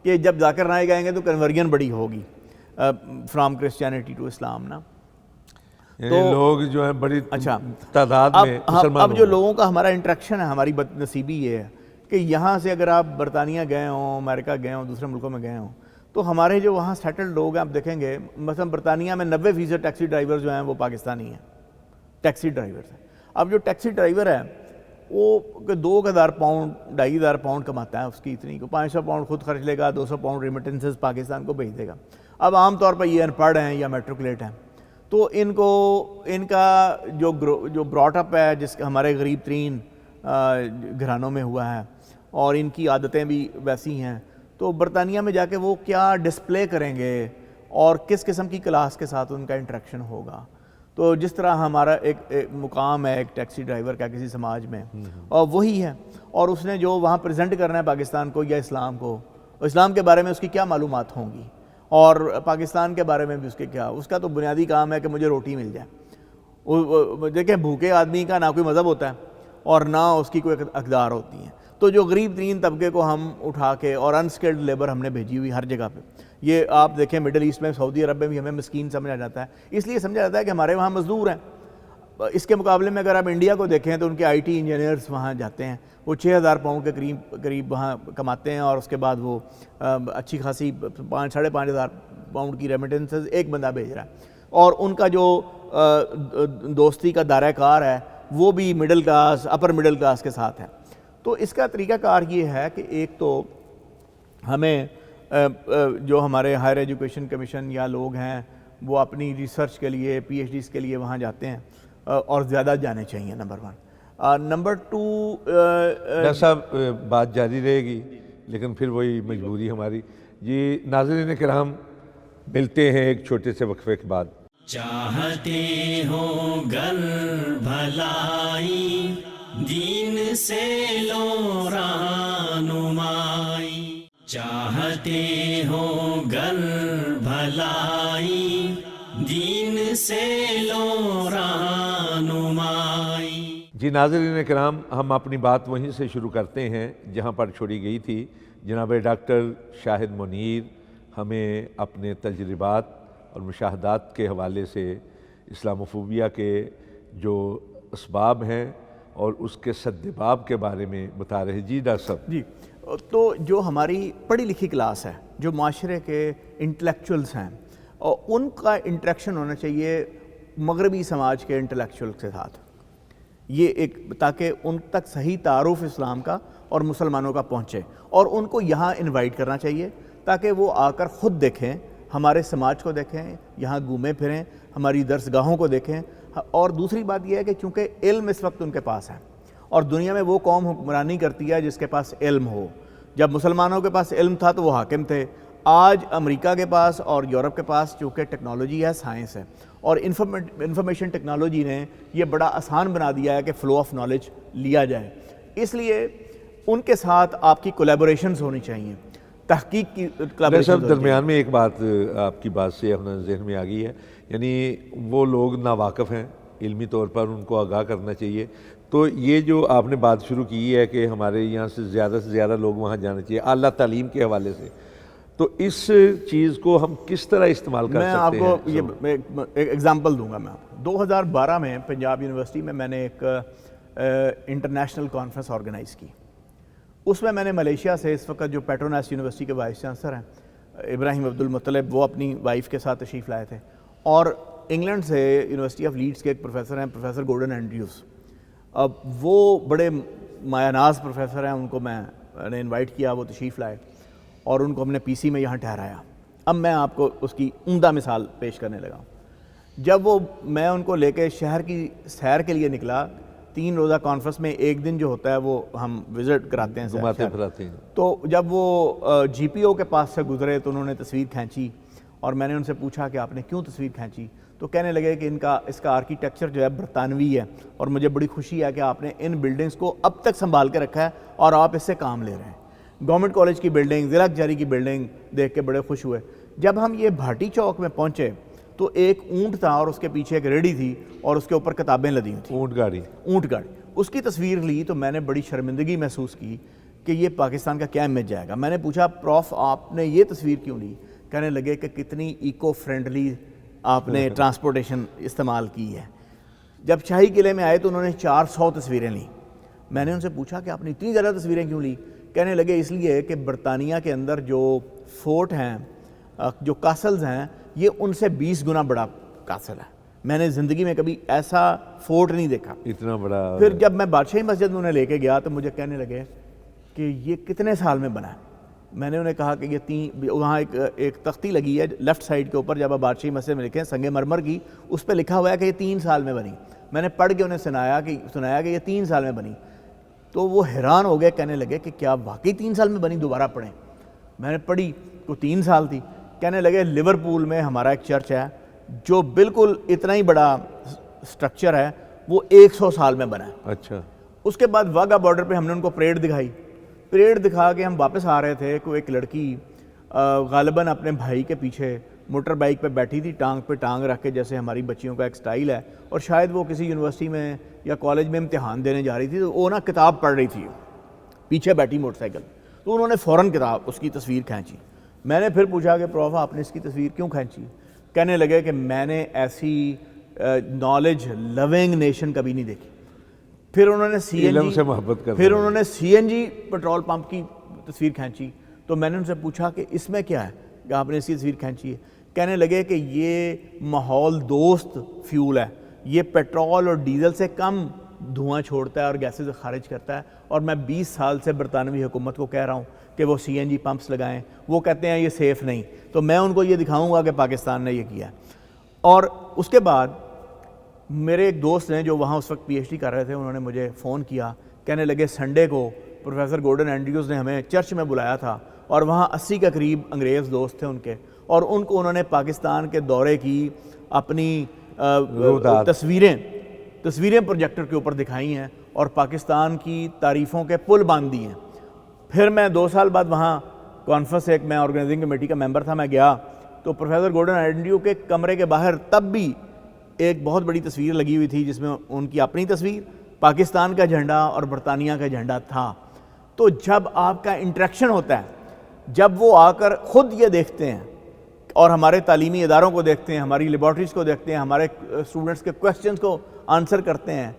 کہ جب ذاکر نائک گائیں گے تو کنورین بڑی ہوگی فرام کرسچینٹی ٹو اسلام نا۔ یعنی لوگ جو ہیں بڑی اچھا تعداد میں مسلمان اب جو لوگوں کا ہمارا انٹریکشن ہے، ہماری بد نصیبی یہ ہے کہ یہاں سے اگر آپ برطانیہ گئے ہوں، امریکہ گئے ہوں، دوسرے ملکوں میں گئے ہوں، تو ہمارے جو وہاں سیٹلڈ لوگ ہیں آپ دیکھیں گے مثلا برطانیہ میں 90% ٹیکسی ڈرائیور جو ہیں وہ پاکستانی ہیں، ٹیکسی ڈرائیورز ہیں۔ اب جو ٹیکسی ڈرائیور ہے وہ 2000 پاؤنڈ 2500 پاؤنڈ کماتا ہے، اس کی اتنی کو 500 پاؤنڈ خود خرچ لے گا، 200 پاؤنڈ ریمیٹنسز پاکستان کو بھیج دے گا۔ اب عام طور پر یہ ان پڑھ ہیں یا میٹرکولیٹ ہیں، تو ان کا جو براٹ اپ ہے، جس ہمارے غریب ترین گھرانوں میں ہوا ہے، اور ان کی عادتیں بھی ویسی ہیں، تو برطانیہ میں جا کے وہ کیا ڈسپلے کریں گے اور کس قسم کی کلاس کے ساتھ ان کا انٹریکشن ہوگا۔ تو جس طرح ہمارا ایک مقام ہے ایک ٹیکسی ڈرائیور کا کسی سماج میں، اور وہی ہے، اور اس نے جو وہاں پریزنٹ کرنا ہے پاکستان کو یا اسلام کو، اسلام کے بارے میں اس کی کیا معلومات ہوں گی، اور پاکستان کے بارے میں بھی اس کا تو بنیادی کام ہے کہ مجھے روٹی مل جائے۔ دیکھیں بھوکے آدمی کا نہ کوئی مذہب ہوتا ہے اور نہ اس کی کوئی اقدار ہوتی ہیں، تو جو غریب ترین طبقے کو ہم اٹھا کے، اور انسکلڈ لیبر ہم نے بھیجی ہوئی ہر جگہ پہ، یہ آپ دیکھیں مڈل ایسٹ میں، سعودی عرب میں بھی ہمیں مسکین سمجھا جاتا ہے، اس لیے سمجھا جاتا ہے کہ ہمارے وہاں مزدور ہیں۔ اس کے مقابلے میں اگر آپ انڈیا کو دیکھیں تو ان کے آئی ٹی انجینئرز وہاں جاتے ہیں، وہ 6000 پاؤنڈ کے قریب وہاں کماتے ہیں، اور اس کے بعد وہ اچھی خاصی 5,500 پاؤنڈ کی ریمیٹنسز ایک بندہ بھیج رہا ہے، اور ان کا جو دوستی کا دائرہ کار ہے وہ بھی middle class, upper middle class کے ساتھ ہے۔ تو اس کا طریقہ کار یہ ہے کہ ایک تو ہمیں جو ہمارے ہائر ایجوکیشن کمیشن یا لوگ ہیں وہ اپنی ریسرچ کے لیے، پی ایچ ڈیز کے لیے وہاں جاتے ہیں، اور زیادہ جانے چاہیے، نمبر 1۔ نمبر 2، ڈاکٹر صاحب بات جاری رہے گی لیکن پھر وہی مجبوری ہماری۔ جی ناظرین کرام، ملتے ہیں ایک چھوٹے سے وقفے کے بعد۔ چاہتے ہو گر بھلائی، دین سے لو رہنمائی، چاہتے ہو گر بھلائی، دین سے لو رہنمائی۔ جی ناظرین کرام، ہم اپنی بات وہیں سے شروع کرتے ہیں جہاں پر چھوڑی گئی تھی۔ جناب ڈاکٹر شاہد منیر ہمیں اپنے تجربات اور مشاہدات کے حوالے سے اسلاموفوبیا کے جو اسباب ہیں اور اس کے سدباب کے بارے میں بتا رہے۔ جی ڈاکٹر صاحب۔ جی، تو جو ہماری پڑھی لکھی کلاس ہے، جو معاشرے کے انٹلیکچوئلس ہیں، اور ان کا انٹریکشن ہونا چاہیے مغربی سماج کے انٹلیکچوئل کے ساتھ، یہ ایک تاکہ ان تک صحیح تعارف اسلام کا اور مسلمانوں کا پہنچے، اور ان کو یہاں انوائٹ کرنا چاہیے تاکہ وہ آ کر خود دیکھیں، ہمارے سماج کو دیکھیں، یہاں گھومیں پھریں، ہماری درس گاہوں کو دیکھیں۔ اور دوسری بات یہ ہے کہ چونکہ علم اس وقت ان کے پاس ہے، اور دنیا میں وہ قوم حکمرانی کرتی ہے جس کے پاس علم ہو۔ جب مسلمانوں کے پاس علم تھا تو وہ حاکم تھے، آج امریکہ کے پاس اور یورپ کے پاس چونکہ ٹیکنالوجی ہے، سائنس ہے، اور انفارمیشن ٹیکنالوجی نے یہ بڑا آسان بنا دیا ہے کہ فلو آف نالج لیا جائے، اس لیے ان کے ساتھ آپ کی کولیبوریشنز ہونی چاہیے، تحقیق کی صاحب درمیان میں ایک بات آپ کی بات سے اپنا ذہن میں آ گئی ہے، یعنی وہ لوگ ناواقف ہیں علمی طور پر، ان کو آگاہ کرنا چاہیے۔ تو یہ جو آپ نے بات شروع کی ہے کہ ہمارے یہاں سے زیادہ لوگ وہاں جانا چاہیے اعلیٰ تعلیم کے حوالے سے، تو اس چیز کو ہم کس طرح استعمال کر سکتے ہیں؟ میں آپ کو یہ ایک ایگزامپل دوں گا۔ میں آپ کو 2012 میں پنجاب یونیورسٹی میں نے ایک انٹرنیشنل کانفرنس آرگنائز کی، اس میں نے ملیشیا سے اس وقت جو پیٹروناس یونیورسٹی کے وائس چانسلر ہیں ابراہیم عبدالمطلب، وہ اپنی وائف کے ساتھ تشریف لائے تھے، اور انگلینڈ سے یونیورسٹی آف لیڈس کے ایک پروفیسر ہیں، پروفیسر گورڈن اینڈریوز، اب وہ بڑے مایہ ناز پروفیسر ہیں، ان کو میں نے انوائٹ کیا، وہ تشریف لائے اور ان کو ہم نے پی سی میں یہاں ٹھہرایا۔ اب میں آپ کو اس کی عمدہ مثال پیش کرنے لگا ہوں۔ جب میں ان کو لے کے شہر کی سیر کے لیے نکلا، 3 روزہ کانفرنس میں ایک دن جو ہوتا ہے وہ ہم وزٹ کراتے ہیں، گھماتے پھراتے ہیں، تو جب وہ جی پی او کے پاس سے گزرے تو انہوں نے تصویر کھینچی، اور میں نے ان سے پوچھا کہ آپ نے کیوں تصویر کھینچی؟ تو کہنے لگے کہ اس کا آرکیٹیکچر جو ہے برطانوی ہے، اور مجھے بڑی خوشی ہے کہ آپ نے ان بلڈنگز کو اب تک سنبھال کے رکھا ہے اور آپ اس سے کام لے رہے ہیں۔ گورنمنٹ کالج کی بلڈنگ، ضلع کچہری کی بلڈنگ دیکھ کے بڑے خوش ہوئے۔ جب ہم یہ بھاٹی چوک میں پہنچے تو ایک اونٹ تھا اور اس کے پیچھے ایک ریڑھی تھی اور اس کے اوپر کتابیں لدی ہوئی تھیں، اونٹ گاڑی۔ اس کی تصویر لی تو میں نے بڑی شرمندگی محسوس کی کہ یہ پاکستان کا کیا امیج جائے گا۔ میں نے پوچھا پروف آپ نے یہ تصویر کیوں لی؟ کہنے لگے کہ کتنی ایکو فرینڈلی آپ نے ٹرانسپورٹیشن استعمال کی ہے۔ جب شاہی قلعے میں آئے تو انہوں نے 400 تصویریں لیں۔ میں نے ان سے پوچھا کہ آپ نے اتنی زیادہ تصویریں کیوں لی؟ کہنے لگے اس لیے کہ برطانیہ کے اندر جو فورٹ ہیں، جو کاسلز ہیں، یہ ان سے 20 گنا بڑا کاسل ہے۔ میں نے زندگی میں کبھی ایسا فورٹ نہیں دیکھا اتنا بڑا۔ پھر جب میں بادشاہی مسجد میں انہیں لے کے گیا تو مجھے کہنے لگے کہ یہ کتنے سال میں بنا ہے؟ میں نے انہیں کہا کہ یہ وہاں ایک تختی لگی ہے لیفٹ سائڈ کے اوپر، جب آپ بادشاہی مسجد میں لکھیں سنگ مرمر کی، اس پہ لکھا ہوا ہے کہ یہ 3 سال میں بنی۔ میں نے پڑھ کے انہیں سنایا کہ یہ 3 سال میں بنی، تو وہ حیران ہو گئے، کہنے لگے کہ کیا واقعی 3 سال میں بنی؟ دوبارہ پڑھیں۔ میں نے پڑھی تو 3 سال تھی۔ کہنے لگے لیورپول میں ہمارا ایک چرچ ہے جو بالکل اتنا ہی بڑا سٹرکچر ہے، وہ 100 سال میں بنا ہے۔ اچھا۔ اس کے بعد واگا بارڈر پہ ہم نے ان کو پریڈ دکھائی۔ پریڈ دکھا کے ہم واپس آ رہے تھے کہ ایک لڑکی غالباً اپنے بھائی کے پیچھے موٹر بائک پہ بیٹھی تھی، ٹانگ پہ ٹانگ رکھ کے، جیسے ہماری بچیوں کا ایک سٹائل ہے، اور شاید وہ کسی یونیورسٹی میں یا کالج میں امتحان دینے جا رہی تھی، تو وہ نا کتاب پڑھ رہی تھی، پیچھے بیٹھی موٹر سائیکل، تو انہوں نے فوراً کتاب اس کی تصویر کھینچی۔ میں نے پھر پوچھا کہ پروف آپ نے اس کی تصویر کیوں کھینچی؟ کہنے لگے کہ میں نے ایسی نالج لونگ نیشن کبھی نہیں دیکھی۔ پھر انہوں نے علم سے محبت کرنا، پھر انہوں نے CNG پیٹرول پمپ کی تصویر کھینچی۔ تو میں نے ان سے پوچھا کہ اس میں کیا ہے کہ آپ نے اس کی تصویر کھینچی ہے؟ کہنے لگے کہ یہ ماحول دوست فیول ہے، یہ پیٹرول اور ڈیزل سے کم دھواں چھوڑتا ہے اور گیسز خارج کرتا ہے، اور میں 20 سال سے برطانوی حکومت کو کہہ رہا ہوں کہ وہ CNG پمپس لگائیں، وہ کہتے ہیں یہ سیف نہیں، تو میں ان کو یہ دکھاؤں گا کہ پاکستان نے یہ کیا ہے۔ اور اس کے بعد میرے ایک دوست ہیں جو وہاں اس وقت PhD کر رہے تھے، انہوں نے مجھے فون کیا، کہنے لگے سنڈے کو پروفیسر گورڈن اینڈریوز نے ہمیں چرچ میں بلایا تھا، اور وہاں 80 کے قریب انگریز دوست تھے ان کے، اور ان کو انہوں نے پاکستان کے دورے کی اپنی تصویریں پروجیکٹر کے اوپر دکھائی ہیں اور پاکستان کی تعریفوں کے پل باندھ دی ہیں۔ پھر میں 2 سال بعد وہاں کانفرنس، ایک میں آرگنائزنگ کمیٹی کا ممبر تھا، میں گیا تو پروفیسر گورڈن اینڈریو کے کمرے کے باہر تب بھی ایک بہت بڑی تصویر لگی ہوئی تھی جس میں ان کی اپنی تصویر، پاکستان کا جھنڈا اور برطانیہ کا جھنڈا تھا۔ تو جب آپ کا انٹریکشن ہوتا ہے، جب وہ آ کر خود یہ دیکھتے ہیں اور ہمارے تعلیمی اداروں کو دیکھتے ہیں، ہماری لیبارٹریز کو دیکھتے ہیں، ہمارے اسٹوڈنٹس کے کویسچنز کو آنسر کرتے ہیں،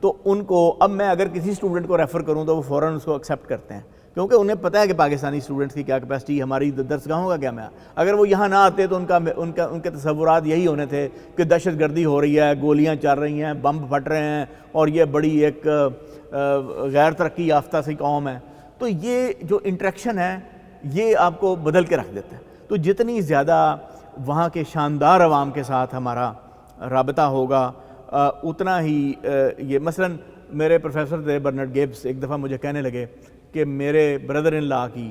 تو ان کو اب میں اگر کسی اسٹوڈنٹ کو ریفر کروں تو وہ فوراً اس کو ایکسیپٹ کرتے ہیں، کیونکہ انہیں پتہ ہے کہ پاکستانی اسٹوڈنٹس کی کیا کیپیسٹی، ہماری درسگاہوں کا کیا میں اگر وہ یہاں نہ آتے تو ان کے تصورات یہی ہونے تھے کہ دہشت گردی ہو رہی ہے، گولیاں چل رہی ہیں، بم پھٹ رہے ہیں، اور یہ بڑی ایک غیر ترقی یافتہ سی قوم ہے۔ تو یہ جو انٹریکشن ہے یہ آپ کو بدل کے رکھ دیتا ہے۔ تو جتنی زیادہ وہاں کے شاندار عوام کے ساتھ ہمارا رابطہ ہوگا، اتنا ہی یہ مثلاً میرے پروفیسر تھے برنارڈ گیبس، ایک دفعہ مجھے کہنے لگے کہ میرے بردر ان لا کی،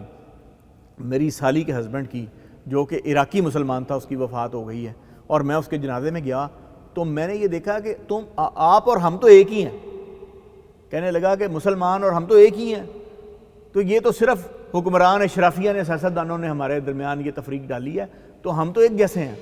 میری سالی کے ہسبینڈ کی، جو کہ عراقی مسلمان تھا، اس کی وفات ہو گئی ہے، اور میں اس کے جنازے میں گیا تو میں نے یہ دیکھا کہ آپ اور ہم تو ایک ہی ہیں۔ کہنے لگا کہ مسلمان اور ہم تو ایک ہی ہیں، تو یہ تو صرف حکمران اشرافیہ نے، سیاستدانوں نے ہمارے درمیان یہ تفریق ڈالی ہے، تو ہم تو ایک جیسے ہیں۔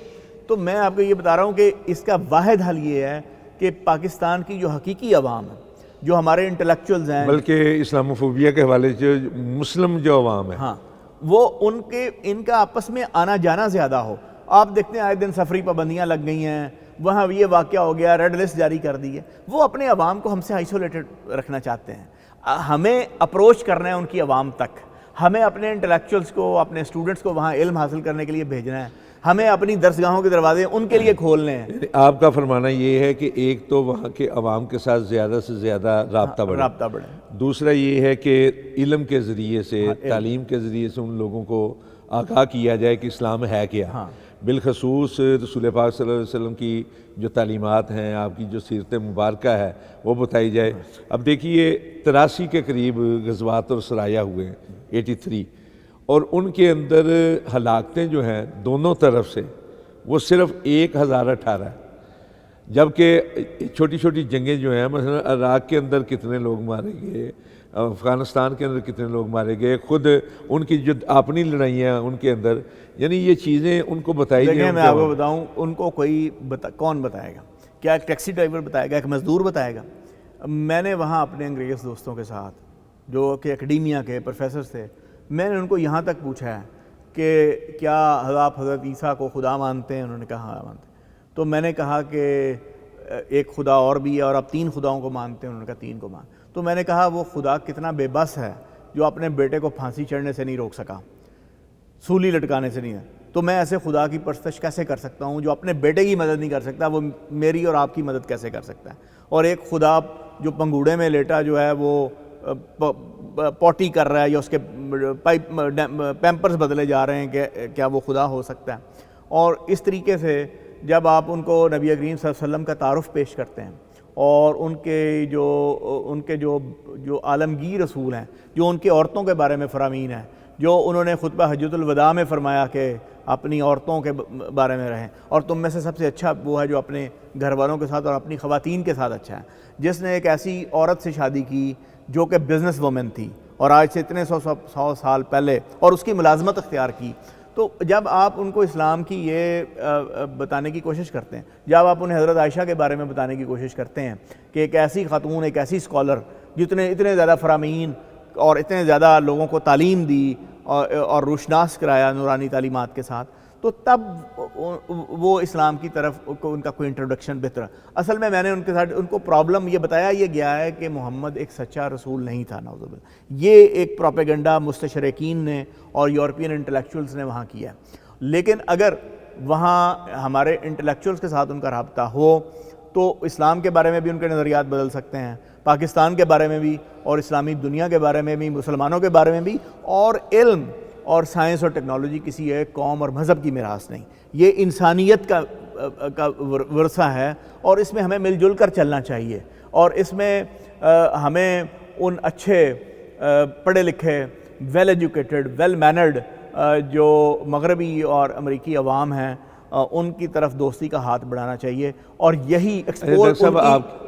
تو میں آپ کو یہ بتا رہا ہوں کہ اس کا واحد حل یہ ہے کہ پاکستان کی جو حقیقی عوام ہے، جو ہمارے انٹلیکچوئلز ہیں، بلکہ اسلاموفوبیا کے حوالے سے مسلم جو عوام ہے، ہاں، وہ ان کا آپس میں آنا جانا زیادہ ہو۔ آپ دیکھتے ہیں آئے دن سفری پابندیاں لگ گئی ہیں، وہاں یہ واقعہ ہو گیا، ریڈ لسٹ جاری کر دی ہے، وہ اپنے عوام کو ہم سے آئسولیٹڈ رکھنا چاہتے ہیں۔ ہمیں اپروچ کرنا ہے ان کی عوام تک، ہمیں اپنے انٹلیکچوئلس کو، اپنے اسٹوڈنٹس کو وہاں علم حاصل کرنے کے لیے بھیجنا ہے، ہمیں اپنی درسگاہوں کے دروازے ان کے لیے کھولنے ہیں۔ آپ کا فرمانا یہ ہے کہ ایک تو وہاں کے عوام کے ساتھ زیادہ سے زیادہ رابطہ بڑھے، دوسرا یہ ہے کہ علم کے ذریعے سے، تعلیم کے ذریعے سے ان لوگوں کو آگاہ کیا جائے کہ اسلام ہے کیا، بالخصوص رسول پاک صلی اللہ علیہ وسلم کی جو تعلیمات ہیں، آپ کی جو سیرت مبارکہ ہے وہ بتائی جائے۔ اب دیکھیے 83 کے قریب غزوات اور سرایا ہوئے ہیں، 83، اور ان کے اندر ہلاکتیں جو ہیں دونوں طرف سے وہ صرف 1018 ہے۔ جبکہ چھوٹی چھوٹی جنگیں جو ہیں، مثلا عراق کے اندر کتنے لوگ مارے گئے، افغانستان کے اندر کتنے لوگ مارے گئے، خود ان کی جو اپنی لڑائیاں ان کے اندر، یعنی یہ چیزیں ان کو بتائی جائیں۔ دیکھیں میں آپ کو بتاؤں، ان کو کوئی کون بتائے گا؟ کیا ایک ٹیکسی ڈرائیور بتائے گا؟ ایک مزدور بتائے گا؟ میں نے وہاں اپنے انگریز دوستوں کے ساتھ جو کہ اکیڈیمیا کے پروفیسرز تھے، میں نے ان کو یہاں تک پوچھا ہے کہ کیا آپ حضرت عیسیٰ کو خدا مانتے ہیں؟ انہوں نے کہا ہاں مانتے ہیں۔ تو میں نے کہا کہ ایک خدا اور بھی ہے اور آپ 3 خداؤں کو مانتے ہیں؟ انہوں نے کہا 3 کو مانتے۔ تو میں نے کہا وہ خدا کتنا بے بس ہے جو اپنے بیٹے کو پھانسی چڑھنے سے نہیں روک سکا، سولی لٹکانے سے نہیں ہے، تو میں ایسے خدا کی پرستش کیسے کر سکتا ہوں جو اپنے بیٹے کی مدد نہیں کر سکتا، وہ میری اور آپ کی مدد کیسے کر سکتا ہے؟ اور ایک خدا جو پنگوڑے میں لیٹا جو ہے وہ پوٹی کر رہا ہے یا اس کے پیمپرز بدلے جا رہے ہیں، کہ کیا وہ خدا ہو سکتا ہے؟ اور اس طریقے سے جب آپ ان کو نبی کریم صلی اللہ علیہ وسلم کا تعارف پیش کرتے ہیں اور ان کے جو عالمگیر رسول ہیں، جو ان کی عورتوں کے بارے میں فرامین ہیں، جو انہوں نے خطبہ حجۃ الوداع میں فرمایا کہ اپنی عورتوں کے بارے میں رہیں، اور تم میں سے سب سے اچھا وہ ہے جو اپنے گھر والوں کے ساتھ اور اپنی خواتین کے ساتھ اچھا ہے، جس نے ایک ایسی عورت سے شادی کی جو کہ بزنس وومن تھی اور آج سے اتنے 100 سال پہلے، اور اس کی ملازمت اختیار کی۔ تو جب آپ ان کو اسلام کی یہ بتانے کی کوشش کرتے ہیں، جب آپ انہیں حضرت عائشہ کے بارے میں بتانے کی کوشش کرتے ہیں کہ ایک ایسی خاتون، ایک ایسی اسکالر جتنے اتنے زیادہ فرامین اور اتنے زیادہ لوگوں کو تعلیم دی اور روشناس کرایا نورانی تعلیمات کے ساتھ، تو تب وہ اسلام کی طرف ان کا کوئی انٹروڈکشن بہتر ہے۔ اصل میں نے ان کے ساتھ ان کو پرابلم یہ بتایا یہ گیا ہے کہ محمد ایک سچا رسول نہیں تھا، نعوذ باللہ۔ یہ ایک پروپیگنڈا مستشرقین نے اور یورپین انٹلیکچوئلز نے وہاں کیا ہے، لیکن اگر وہاں ہمارے انٹلیکچوئلز کے ساتھ ان کا رابطہ ہو تو اسلام کے بارے میں بھی ان کے نظریات بدل سکتے ہیں، پاکستان کے بارے میں بھی، اور اسلامی دنیا کے بارے میں بھی، مسلمانوں کے بارے میں بھی۔ اور علم اور سائنس اور ٹیکنالوجی کسی ایک قوم اور مذہب کی میراث نہیں، یہ انسانیت کا ورثہ ہے، اور اس میں ہمیں مل جل کر چلنا چاہیے، اور اس میں ہمیں ان اچھے پڑھے لکھے ویل ایجوکیٹڈ ویل مینرڈ جو مغربی اور امریکی عوام ہیں ان کی طرف دوستی کا ہاتھ بڑھانا چاہیے، اور یہی ایکسپورٹ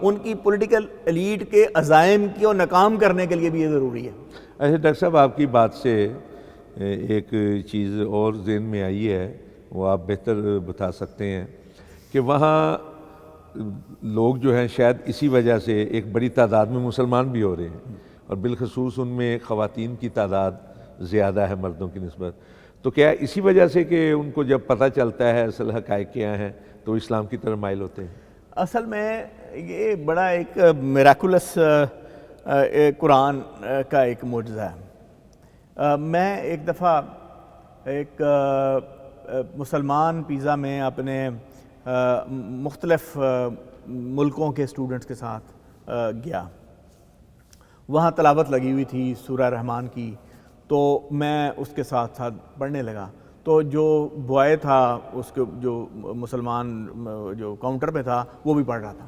ان کی پولیٹیکل ایلیٹ کے عزائم کو ناکام کرنے کے لیے بھی یہ ضروری ہے۔ اچھا ڈاکٹر صاحب، آپ کی بات سے ایک چیز اور ذہن میں آئی ہے، وہ آپ بہتر بتا سکتے ہیں کہ وہاں لوگ جو ہیں شاید اسی وجہ سے ایک بڑی تعداد میں مسلمان بھی ہو رہے ہیں، اور بالخصوص ان میں خواتین کی تعداد زیادہ ہے مردوں کی نسبت، تو کیا اسی وجہ سے کہ ان کو جب پتہ چلتا ہے اصل حقائق کیا ہیں تو اسلام کی طرف مائل ہوتے ہیں؟ اصل میں یہ بڑا ایک میراکولس قرآن کا ایک معجزہ ہے۔ میں ایک دفعہ ایک مسلمان پیزا میں اپنے مختلف ملکوں کے اسٹوڈنٹس کے ساتھ گیا، وہاں تلاوت لگی ہوئی تھی سورہ رحمان کی، تو میں اس کے ساتھ ساتھ پڑھنے لگا، تو جو بوائے تھا اس کے جو مسلمان جو کاؤنٹر پہ تھا وہ بھی پڑھ رہا تھا،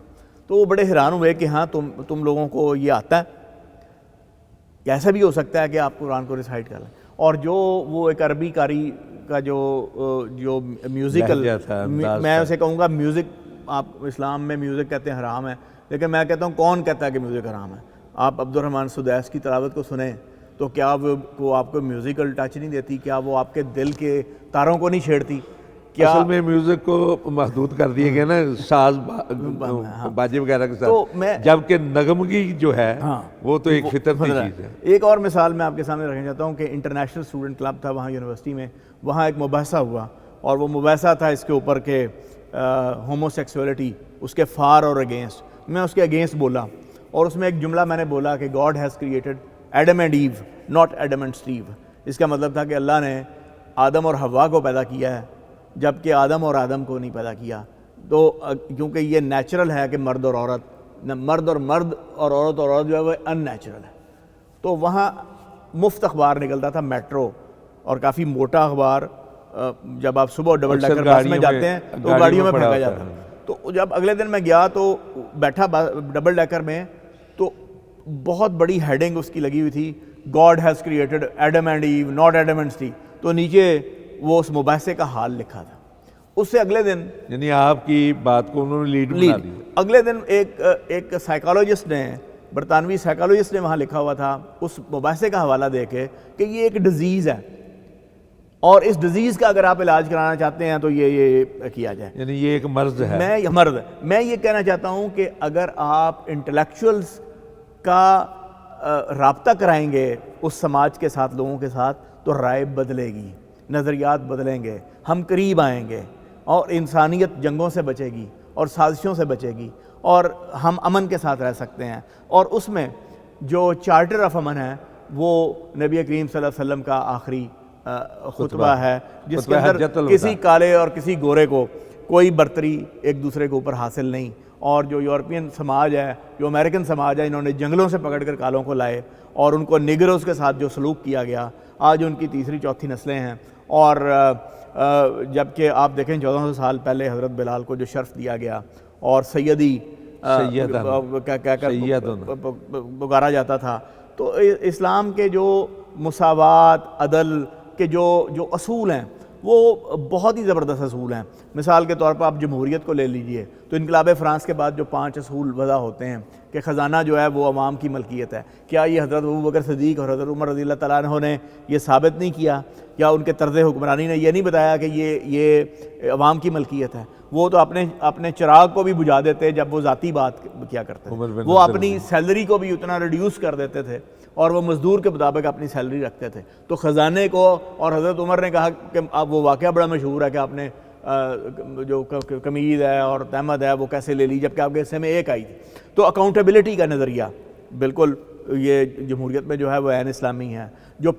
تو وہ بڑے حیران ہوئے کہ ہاں تم لوگوں کو یہ آتا ہے، ایسا بھی ہو سکتا ہے کہ آپ قرآن کو ریسائٹ کر لیں۔ اور جو وہ ایک عربی کاری کا جو میوزیکل، میں اسے کہوں گا میوزک، آپ اسلام میں میوزک کہتے ہیں حرام ہے، لیکن میں کہتا ہوں کون کہتا ہے کہ میوزک حرام ہے؟ آپ عبدالرحمن سدیس کی تلاوت کو سنیں تو کیا وہ آپ کو میوزیکل ٹچ نہیں دیتی؟ کیا وہ آپ کے دل کے تاروں کو نہیں چھیڑتی؟ کیا اصل میں میوزک کو محدود کر دیے گئے نا ساز باجے وغیرہ کے ساتھ، جبکہ نغمگی جو ہے وہ تو ایک فطرتی چیز ہے۔ ایک اور مثال میں آپ کے سامنے رکھنا چاہتا ہوں کہ انٹرنیشنل اسٹوڈنٹ کلب تھا وہاں یونیورسٹی میں، وہاں ایک مباحثہ ہوا، اور وہ مباحثہ تھا اس کے اوپر کہ ہومو سیکسولیٹی، اس کے فار اور اگینسٹ۔ میں اس کے اگینسٹ بولا، اور اس میں ایک جملہ میں نے بولا کہ God has created Adam and ایو ناٹ ایڈم اینڈ اسٹیو۔ اس کا مطلب تھا کہ اللہ نے آدم اور حوا کو پیدا کیا ہے جبکہ آدم اور آدم کو نہیں پیدا کیا، تو کیونکہ یہ نیچرل ہے کہ مرد اور عورت، مرد اور مرد اور عورت جو ہے وہ ان نیچرل ہے۔ تو وہاں مفت اخبار نکلتا تھا میٹرو، اور کافی موٹا اخبار، جب آپ صبح ڈبل ڈیکر بس میں جاتے ہیں تو گاڑیوں میں پھینکا جاتا ہے۔ تو جب اگلے دن میں گیا تو بیٹھا ڈبل ڈیکر میں، تو بہت بڑی ہیڈنگ اس کی لگی ہوئی تھی، God has created Adam and ایو ناٹ ایڈم اینڈ اسٹیو، تو نیچے وہ اس مباحثے کا حال لکھا تھا۔ اس سے اگلے دن یعنی آپ کی بات کو انہوں نے لیڈ بنا دی. اگلے دن ایک سائیکالوجسٹ نے، برطانوی سائیکالوجسٹ نے وہاں لکھا ہوا تھا اس مباحثے کا حوالہ دے کے کہ یہ ایک ڈیزیز ہے اور اس ڈیزیز کا اگر آپ علاج کرانا چاہتے ہیں تو یہ کیا جائے. یعنی یہ ایک مرض ہے. میں یہ کہنا چاہتا ہوں کہ اگر آپ انٹلیکچوئلز کا رابطہ کرائیں گے اس سماج کے ساتھ، لوگوں کے ساتھ، تو رائے بدلے گی، نظریات بدلیں گے، ہم قریب آئیں گے اور انسانیت جنگوں سے بچے گی اور سازشوں سے بچے گی اور ہم امن کے ساتھ رہ سکتے ہیں. اور اس میں جو چارٹر آف امن ہے وہ نبی کریم صلی اللہ علیہ وسلم کا آخری خطبہ ہے، جس کے اندر کسی کالے اور کسی گورے کو کوئی برتری ایک دوسرے کے اوپر حاصل نہیں. اور جو یورپین سماج ہے، جو امریکن سماج ہے، انہوں نے جنگلوں سے پکڑ کر کالوں کو لائے اور ان کو نیگروز کے ساتھ جو سلوک کیا گیا، آج ان کی تیسری چوتھی نسلیں ہیں. اور جبکہ آپ دیکھیں 1400 سال پہلے حضرت بلال کو جو شرف دیا گیا اور سیدی کہہ کر پکارا جاتا تھا، تو اسلام کے جو مساوات، عدل کے جو اصول ہیں وہ بہت ہی زبردست اصول ہیں. مثال کے طور پر آپ جمہوریت کو لے لیجئے تو انقلاب فرانس کے بعد جو 5 اصول وضع ہوتے ہیں کہ خزانہ جو ہے وہ عوام کی ملکیت ہے، کیا یہ حضرت ابوبکر صدیق اور حضرت عمر رضی اللہ تعالیٰ عنہ نے یہ ثابت نہیں کیا؟ یا ان کے طرز حکمرانی نے یہ نہیں بتایا کہ یہ عوام کی ملکیت ہے؟ وہ تو اپنے چراغ کو بھی بجھا دیتے جب وہ ذاتی بات کیا کرتے تھے. وہ اپنی سیلری کو بھی اتنا ریڈیوس کر دیتے تھے اور وہ مزدور کے مطابق اپنی سیلری رکھتے تھے. تو خزانے کو، اور حضرت عمر نے کہا کہ اب وہ واقعہ بڑا مشہور ہے کہ آپ نے جو قمیض ہے اور تہمد ہے وہ کیسے لے لی جبکہ آپ کے حصے میں ایک آئی تھی. تو اکاؤنٹیبلٹی کا نظریہ بالکل یہ جمہوریت میں جو ہے وہ عین اسلامی ہے. جو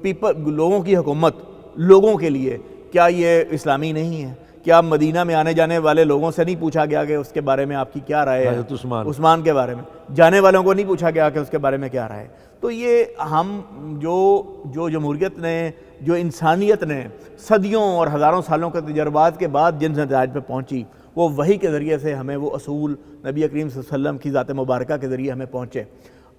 لوگوں کی حکومت لوگوں کے لیے، کیا یہ اسلامی نہیں ہے؟ کیا مدینہ میں آنے جانے والے لوگوں سے نہیں پوچھا گیا کہ اس کے بارے میں آپ کی کیا رائے ہے؟ حضرت عثمان کے بارے میں جانے والوں کو نہیں پوچھا گیا کہ اس کے بارے میں کیا رائے ہے؟ تو یہ ہم جو جمہوریت نے، جو انسانیت نے صدیوں اور ہزاروں سالوں کے تجربات کے بعد جن نتائج پہ پہنچی، وہ وحی کے ذریعے سے ہمیں وہ اصول نبی کریم صلی اللہ علیہ وسلم کی ذات مبارکہ کے ذریعے ہمیں پہنچے.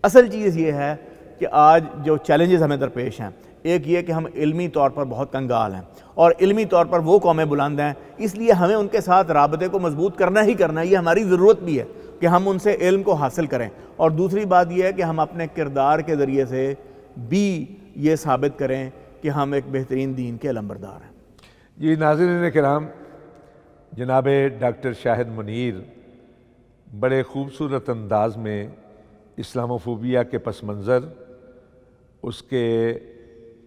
اصل چیز یہ ہے کہ آج جو چیلنجز ہمیں درپیش ہیں، ایک یہ کہ ہم علمی طور پر بہت کنگال ہیں اور علمی طور پر وہ قومیں بلند ہیں، اس لیے ہمیں ان کے ساتھ رابطے کو مضبوط کرنا ہی کرنا ہے. یہ ہماری ضرورت بھی ہے کہ ہم ان سے علم کو حاصل کریں. اور دوسری بات یہ ہے کہ ہم اپنے کردار کے ذریعے سے بھی یہ ثابت کریں کہ ہم ایک بہترین دین کے علمبردار ہیں. جی ناظرین کرام، جناب ڈاکٹر شاہد منیر بڑے خوبصورت انداز میں اسلاموفوبیا کے پس منظر، اس کے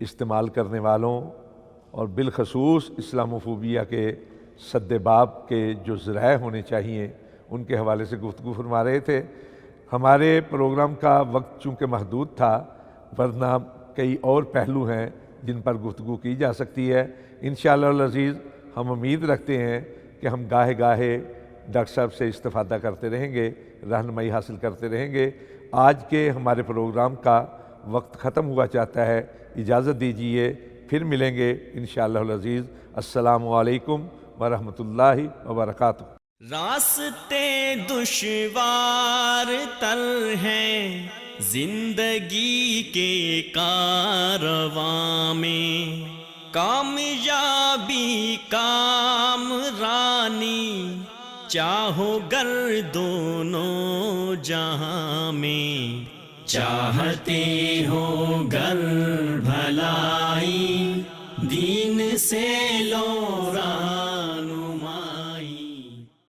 استعمال کرنے والوں اور بالخصوص اسلاموفوبیا کے سد باب کے جو ذرائع ہونے چاہیے ان کے حوالے سے گفتگو فرما رہے تھے. ہمارے پروگرام کا وقت چونکہ محدود تھا، ورنہ کئی اور پہلو ہیں جن پر گفتگو کی جا سکتی ہے. انشاءاللہ العزیز ہم امید رکھتے ہیں کہ ہم گاہے گاہے ڈاکٹر صاحب سے استفادہ کرتے رہیں گے، رہنمائی حاصل کرتے رہیں گے. آج کے ہمارے پروگرام کا وقت ختم ہوا چاہتا ہے، اجازت دیجیے، پھر ملیں گے انشاءاللہ العزیز. السلام علیکم ورحمۃ اللہ وبرکاتہ. راستے دشوار تر ہیں زندگی کے کارواں میں، کامیابی کامرانی چاہو گر دونوں جہاں میں، چاہتے ہو گر بھلائی دین سے لو راہ